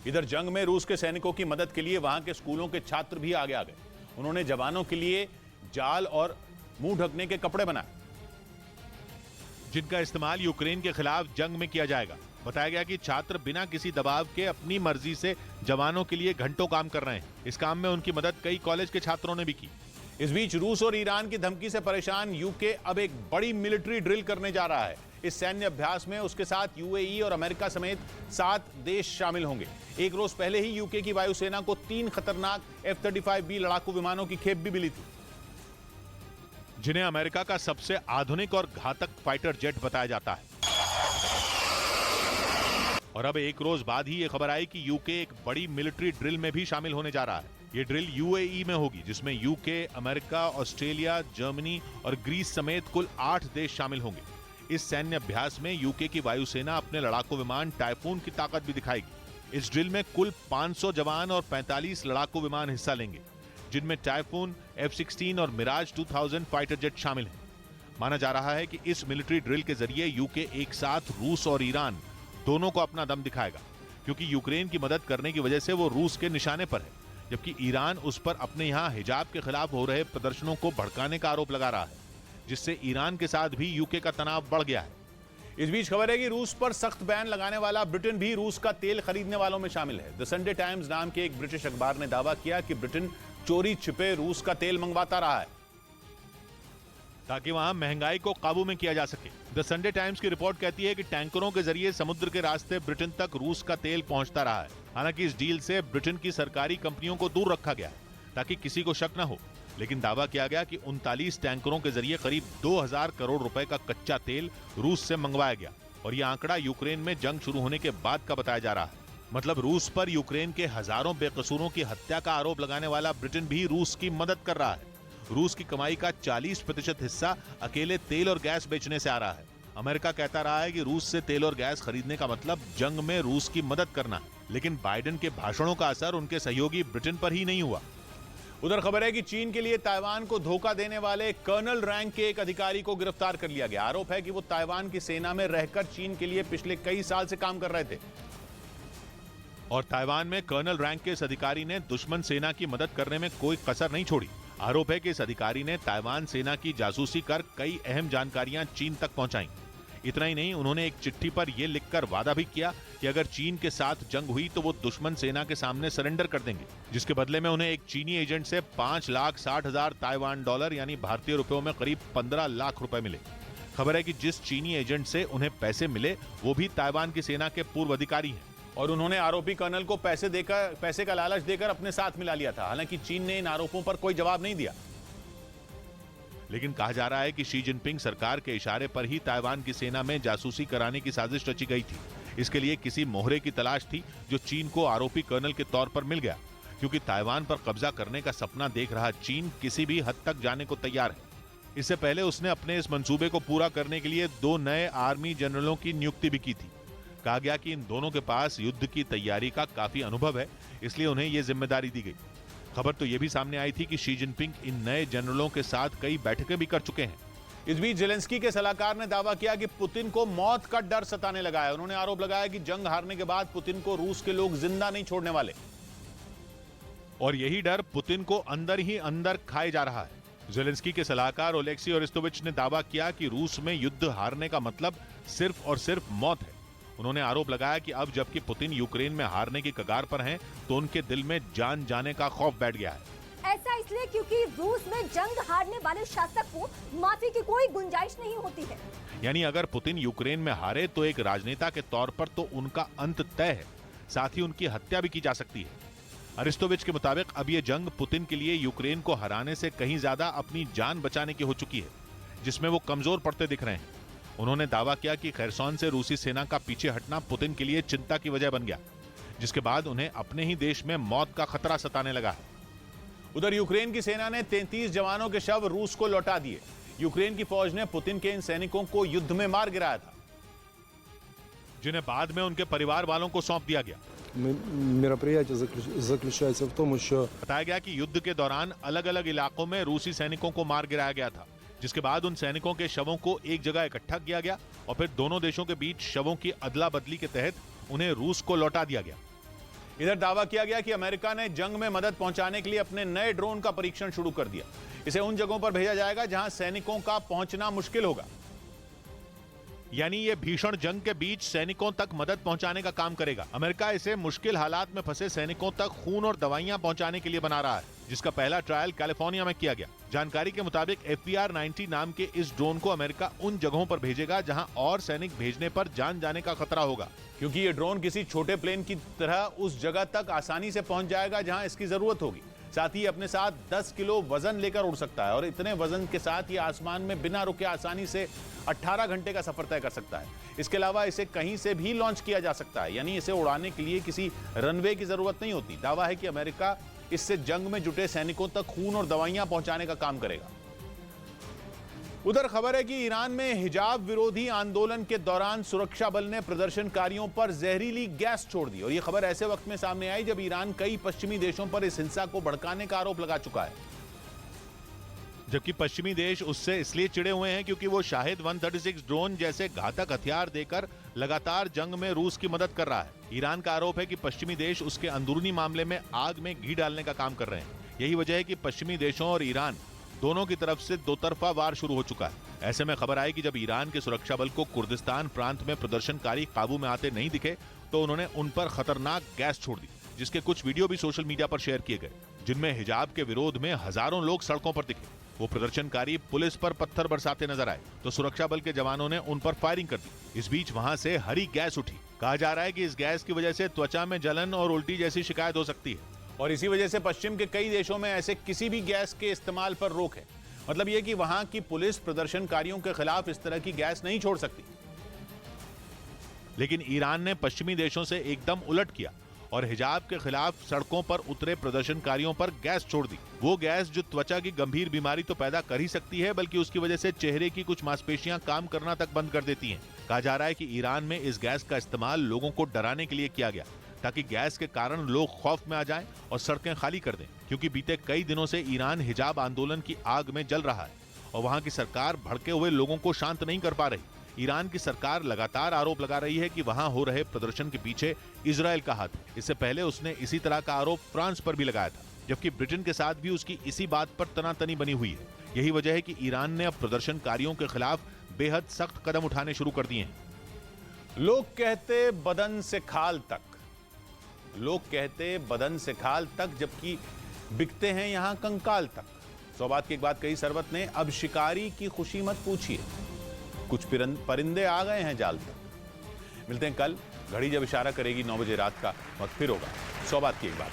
इधर जंग में रूस के सैनिकों की मदद के लिए वहां के स्कूलों के छात्र भी आगे आ गए। उन्होंने जवानों के लिए जाल और मुंह ढकने के कपड़े बनाए, जिनका इस्तेमाल यूक्रेन के खिलाफ जंग में किया जाएगा। बताया गया कि छात्र बिना किसी दबाव के अपनी मर्जी से जवानों के लिए घंटों काम कर रहे हैं। इस काम में उनकी मदद कई कॉलेज के छात्रों ने भी की। इस बीच रूस और ईरान की धमकी से परेशान यूके अब एक बड़ी मिलिट्री ड्रिल करने जा रहा है। इस सैन्य अभ्यास में उसके साथ यूएई और अमेरिका समेत 7 देश शामिल होंगे। एक रोज पहले ही यूके की वायुसेना को 3 खतरनाक F-35B लड़ाकू विमानों की खेप भी मिली थी, जिन्हें अमेरिका का सबसे आधुनिक और घातक फाइटर जेट बताया जाता है। और अब एक रोज बाद ही ये खबर आई कि यूके एक बड़ी मिलिट्री ड्रिल में भी शामिल होने जा रहा है। ये ड्रिल यूएई में होगी, जिसमें यूके, अमेरिका, ऑस्ट्रेलिया, जर्मनी और ग्रीस समेत कुल 8 देश शामिल होंगे। इस सैन्य अभ्यास में यूके की वायुसेना अपने लड़ाकू विमान टाइफून की ताकत भी दिखाएगी। इस ड्रिल में कुल 500 जवान और 45 लड़ाकू विमान हिस्सा लेंगे, जिनमें टाइफून, F-16 और मिराज 2000 फाइटर जेट शामिल हैं। माना जा रहा है कि इस मिलिट्री ड्रिल के जरिए यूके एक साथ रूस और ईरान दोनों को अपना दम दिखाएगा, क्योंकि यूक्रेन की मदद करने की वजह से वो रूस के निशाने पर है, जबकि ईरान उस पर अपने यहां हिजाब के खिलाफ हो रहे प्रदर्शनों को भड़काने का आरोप लगा रहा है, जिससे ईरान के साथ भी यूके का तनाव बढ़ गया है। इस बीच खबर है कि रूस पर सख्त बैन लगाने वाला ब्रिटेन भी रूस का तेल खरीदने वालों में शामिल है। द संडे टाइम्स नाम के एक ब्रिटिश अखबार ने दावा किया कि ब्रिटेन चोरी छिपे रूस का तेल मंगवाता रहा है, ताकि वहां महंगाई को काबू में किया जा सके। द संडे टाइम्स की रिपोर्ट कहती है कि टैंकरों के जरिए समुद्र के रास्ते ब्रिटेन तक रूस का तेल पहुंचता रहा है। हालांकि इस डील से ब्रिटेन की सरकारी कंपनियों को दूर रखा गया है, ताकि किसी को शक न हो। लेकिन दावा किया गया कि 39 टैंकरों के जरिए करीब 2000 करोड़ रुपए का कच्चा तेल रूस से मंगवाया गया, और यह आंकड़ा यूक्रेन में जंग शुरू होने के बाद का बताया जा रहा है। मतलब रूस पर यूक्रेन के हजारों बेकसूरों की हत्या का आरोप लगाने वाला ब्रिटेन भी रूस की मदद कर रहा है। रूस की कमाई का 40% हिस्सा अकेले तेल और गैस बेचने से आ रहा है। अमेरिका कहता रहा है कि रूस से तेल और गैस खरीदने का मतलब जंग में रूस की मदद करना है, लेकिन बाइडेन के भाषणों का असर उनके सहयोगी ब्रिटेन पर ही नहीं हुआ। उधर खबर है कि चीन के लिए ताइवान को धोखा देने वाले कर्नल रैंक के एक अधिकारी को गिरफ्तार कर लिया गया। आरोप है कि वो ताइवान की सेना में रहकर चीन के लिए पिछले कई साल से काम कर रहे थे, और ताइवान में कर्नल रैंक के इस अधिकारी ने दुश्मन सेना की मदद करने में कोई कसर नहीं छोड़ी। आरोप है कि इस अधिकारी ने ताइवान सेना की जासूसी कर कई अहम जानकारियां चीन तक पहुंचाई। इतना ही नहीं, उन्होंने एक चिट्ठी पर यह लिखकर वादा भी किया कि अगर चीन के साथ जंग हुई तो वो दुश्मन सेना के सामने सरेंडर कर देंगे, जिसके बदले में उन्हें एक चीनी एजेंट से 5,60,000 ताइवान डॉलर यानी भारतीय रुपयों में करीब 15 लाख रुपए मिले। खबर है कि जिस चीनी एजेंट से उन्हें पैसे मिले वो भी ताइवान की सेना के पूर्व अधिकारी हैं, और उन्होंने आरोपी कर्नल को पैसे का लालच देकर अपने साथ मिला लिया था। हालांकि चीन ने इन आरोपों पर कोई जवाब नहीं दिया। लेकिन कहा जा रहा है कि शी जिनपिंग सरकार के इशारे पर ही ताइवान की सेना में जासूसी कराने की साजिश रची गई थी। इसके लिए किसी मोहरे की तलाश थी जो चीन को आरोपी कर्नल के तौर पर मिल गया, क्योंकि ताइवान पर कब्जा करने का सपना देख रहा चीन किसी भी हद तक जाने को तैयार है। इससे पहले उसने अपने इस मंसूबे को पूरा करने के लिए 2 नए आर्मी जनरलों की नियुक्ति भी की थी। कहा गया कि इन दोनों के पास युद्ध की तैयारी का काफी अनुभव है, इसलिए उन्हें यह जिम्मेदारी दी गई। खबर तो यह भी सामने आई थी कि शी जिनपिंग इन नए जनरलों के साथ कई बैठकें भी कर चुके हैं। इस बीच जेलेंस्की के सलाहकार ने दावा किया कि पुतिन को मौत का डर सताने लगा है। उन्होंने आरोप लगाया कि जंग हारने के बाद पुतिन को रूस के लोग जिंदा नहीं छोड़ने वाले, और यही डर पुतिन को अंदर ही अंदर खाए जा रहा है। जेलेंस्की के सलाहकार ओलेक्सी ओरेस्टोविच ने दावा किया कि रूस में युद्ध हारने का मतलब सिर्फ और सिर्फ मौत है। उन्होंने आरोप लगाया कि अब जबकि पुतिन यूक्रेन में हारने की कगार पर हैं, तो उनके दिल में जान जाने का खौफ बैठ गया है। ऐसा इसलिए क्योंकि रूस में जंग हारने वाले शासक को माफी की कोई गुंजाइश नहीं होती है। यानी अगर पुतिन यूक्रेन में हारे तो एक राजनेता के तौर पर तो उनका अंत तय है, साथ ही उनकी हत्या भी की जा सकती है। अरिस्टोविच के मुताबिक अब ये जंग पुतिन के लिए यूक्रेन को हराने से कहीं ज्यादा अपनी जान बचाने की हो चुकी है, जिसमें वो कमजोर पड़ते दिख रहे हैं। उन्होंने दावा किया कि खैरसॉन से रूसी सेना का पीछे हटना पुतिन के लिए चिंता की वजह बन गया, जिसके बाद उन्हें अपने ही देश में मौत का खतरा सताने लगा है। उधर यूक्रेन की सेना ने 33 जवानों के शव रूस को लौटा दिए। यूक्रेन की फौज ने पुतिन के इन सैनिकों को युद्ध में मार गिराया था, जिन्हें बाद में उनके परिवार वालों को सौंप दिया गया। мероприятие заключается в том, что बताया गया कि युद्ध के दौरान अलग अलग इलाकों में रूसी सैनिकों को मार गिराया गया था, जिसके बाद उन सैनिकों के शवों को एक जगह इकट्ठा किया गया और फिर दोनों देशों के बीच शवों की अदला बदली के तहत उन्हें रूस को लौटा दिया गया। इधर दावा किया गया कि अमेरिका ने जंग में मदद पहुंचाने के लिए अपने नए ड्रोन का परीक्षण शुरू कर दिया। इसे उन जगहों पर भेजा जाएगा जहां सैनिकों का पहुंचना मुश्किल होगा। यानी ये भीषण जंग के बीच सैनिकों तक मदद पहुंचाने का काम करेगा। अमेरिका इसे मुश्किल हालात में फंसे सैनिकों तक खून और दवाइयां पहुंचाने के लिए बना रहा है, जिसका पहला ट्रायल कैलिफोर्निया में किया गया। जानकारी के मुताबिक FPR-90 नाम के इस ड्रोन को अमेरिका उन जगहों पर भेजेगा जहां और सैनिक भेजने पर जान जाने का खतरा होगा, क्योंकि ये ड्रोन किसी छोटे प्लेन की तरह उस जगह तक आसानी से पहुंच जाएगा जहां इसकी जरूरत होगी। साथ ही अपने साथ 10 किलो वजन लेकर उड़ सकता है और इतने वजन के साथ ये आसमान में बिना रुके आसानी से 18 घंटे का सफर तय कर सकता है। इसके अलावा इसे कहीं से भी लॉन्च किया जा सकता है, यानी इसे उड़ाने के लिए किसी रनवे की जरूरत नहीं होती। दावा है कि अमेरिका इससे जंग में जुटे सैनिकों तक खून और दवाइयां पहुंचाने का काम करेगा। उधर खबर है कि ईरान में हिजाब विरोधी आंदोलन के दौरान सुरक्षा बल ने प्रदर्शनकारियों पर जहरीली गैस छोड़ दी और यह खबर ऐसे वक्त में सामने आई जब ईरान कई पश्चिमी देशों पर इस हिंसा को भड़काने का आरोप लगा चुका है। जबकि पश्चिमी देश उससे इसलिए चिढ़े हुए हैं क्योंकि वो शाहिद 136 ड्रोन जैसे घातक हथियार देकर लगातार जंग में रूस की मदद कर रहा है। ईरान का आरोप है कि पश्चिमी देश उसके अंदरूनी मामले में आग में घी डालने का काम कर रहे हैं। यही वजह है कि पश्चिमी देशों और ईरान दोनों की तरफ से दो तरफा वार शुरू हो चुका है। ऐसे में खबर आई कि जब ईरान के सुरक्षा बल को कुर्दिस्तान प्रांत में प्रदर्शनकारी काबू में आते नहीं दिखे तो उन्होंने उन पर खतरनाक गैस छोड़ दी, जिसके कुछ वीडियो भी सोशल मीडिया पर शेयर किए गए, जिनमें हिजाब के विरोध में हजारों लोग सड़कों पर दिखे। वो प्रदर्शनकारी पुलिस पर पत्थर बरसाते नजर आए तो सुरक्षा बल के जवानों ने उन पर फायरिंग कर दी। इस बीच वहां से हरी गैस उठी। कहा जा रहा है कि इस गैस की वजह से त्वचा में जलन और उल्टी जैसी शिकायत हो सकती है और इसी वजह से पश्चिम के कई देशों में ऐसे किसी भी गैस के इस्तेमाल पर रोक है। मतलब यह कि वहां की पुलिस प्रदर्शनकारियों के खिलाफ इस तरह की गैस नहीं छोड़ सकती। लेकिन ईरान ने पश्चिमी देशों से एकदम उलट किया और हिजाब के खिलाफ सड़कों पर उतरे प्रदर्शनकारियों पर गैस छोड़ दी। वो गैस जो त्वचा की गंभीर बीमारी तो पैदा कर ही सकती है, बल्कि उसकी वजह से चेहरे की कुछ मांसपेशियां काम करना तक बंद कर देती हैं। कहा जा रहा है कि ईरान में इस गैस का इस्तेमाल लोगों को डराने के लिए किया गया, ताकि गैस के कारण लोग खौफ में आ जाएं और सड़कें खाली कर दें, क्योंकि बीते कई दिनों से ईरान हिजाब आंदोलन की आग में जल रहा है और वहां की सरकार भड़के हुए लोगों को शांत नहीं कर पा रही। ईरान की सरकार लगातार आरोप लगा रही है कि वहां हो रहे प्रदर्शन के पीछे इजराइल का हाथ है। इससे पहले उसने इसी तरह का आरोप फ्रांस पर भी लगाया था, जबकि ब्रिटेन के साथ भी उसकी इसी बात पर तनातनी बनी हुई है। यही वजह है कि ईरान ने अब प्रदर्शनकारियों के खिलाफ बेहद सख्त कदम उठाने शुरू कर दिए हैं। लोग कहते बदन से खाल तक, लोग कहते बदन से खाल तक, जबकि बिकते हैं यहां कंकाल तक। सौ बात की एक बात कही सरवत ने, अब शिकारी की खुशी मत पूछिए, कुछ परिंदे आ गए हैं जाल तक। मिलते हैं कल, घड़ी जब इशारा करेगी 9 बजे रात का, वक्त फिर होगा 100 बात की एक बात।